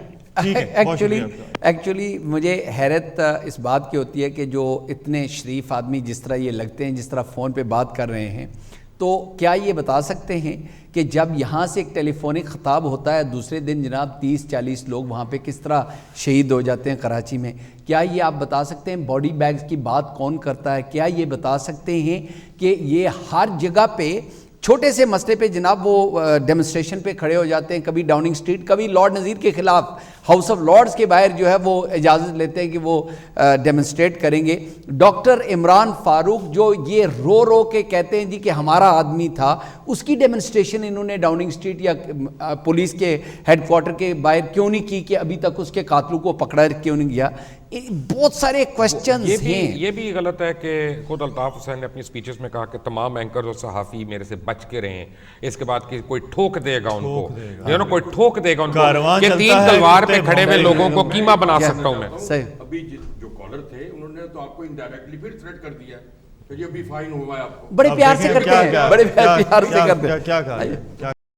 ایکچولی مجھے حیرت اس بات کی ہوتی ہے کہ جو اتنے شریف آدمی جس طرح یہ لگتے ہیں, جس طرح فون پہ بات کر رہے ہیں, تو کیا یہ بتا سکتے ہیں کہ جب یہاں سے ایک ٹیلی فونک خطاب ہوتا ہے دوسرے دن جناب 30-40 لوگ وہاں پہ کس طرح شہید ہو جاتے ہیں کراچی میں؟ کیا یہ آپ بتا سکتے ہیں باڈی بیگز کی بات کون کرتا ہے؟ کیا یہ بتا سکتے ہیں کہ یہ ہر جگہ پہ چھوٹے سے مسئلے پہ جناب وہ ڈیمونسٹریشن پہ کھڑے ہو جاتے ہیں, کبھی ڈاؤننگ اسٹریٹ, کبھی لارڈ نذیر کے خلاف ہاؤس آف لارڈز کے باہر جو ہے وہ اجازت لیتے ہیں کہ وہ ڈیمونسٹریٹ کریں گے. ڈاکٹر عمران فاروق جو یہ رو کے کہتے ہیں جی کہ ہمارا آدمی تھا, اس کی ڈیمونسٹریشن انہوں نے ڈاؤننگ اسٹریٹ یا پولیس کے ہیڈ کوارٹر کے باہر کیوں نہیں کی کہ ابھی تک اس کے قاتلوں کو پکڑا کیوں نہیں گیا؟ بہت سارے کوسچنز ہیں. یہ بھی غلط ہے کہ خود الطاف حسین نے اپنی سپیچز میں کہا کہ تمام اینکرز اور صحافی میرے سے بچ کے رہیں, اس کے بعد کہ کوئی ٹھوک دے گا ان کو, کوئی ٹھوک دے گا ان کو کہ 3 تلوار پہ کھڑے ہوئے لوگوں کو قیمہ بنا سکتا ہوں میں. ابھی جو کالر تھے انہوں نے تو آپ کو انڈائریکٹلی پھر تھریٹ کر دیا کہ یہ بھی فائن ہوا ہے آپ کو. بڑے پیار سے کرتے ہیں, بڑے پیار سے کرتے ہیں. کیا کہا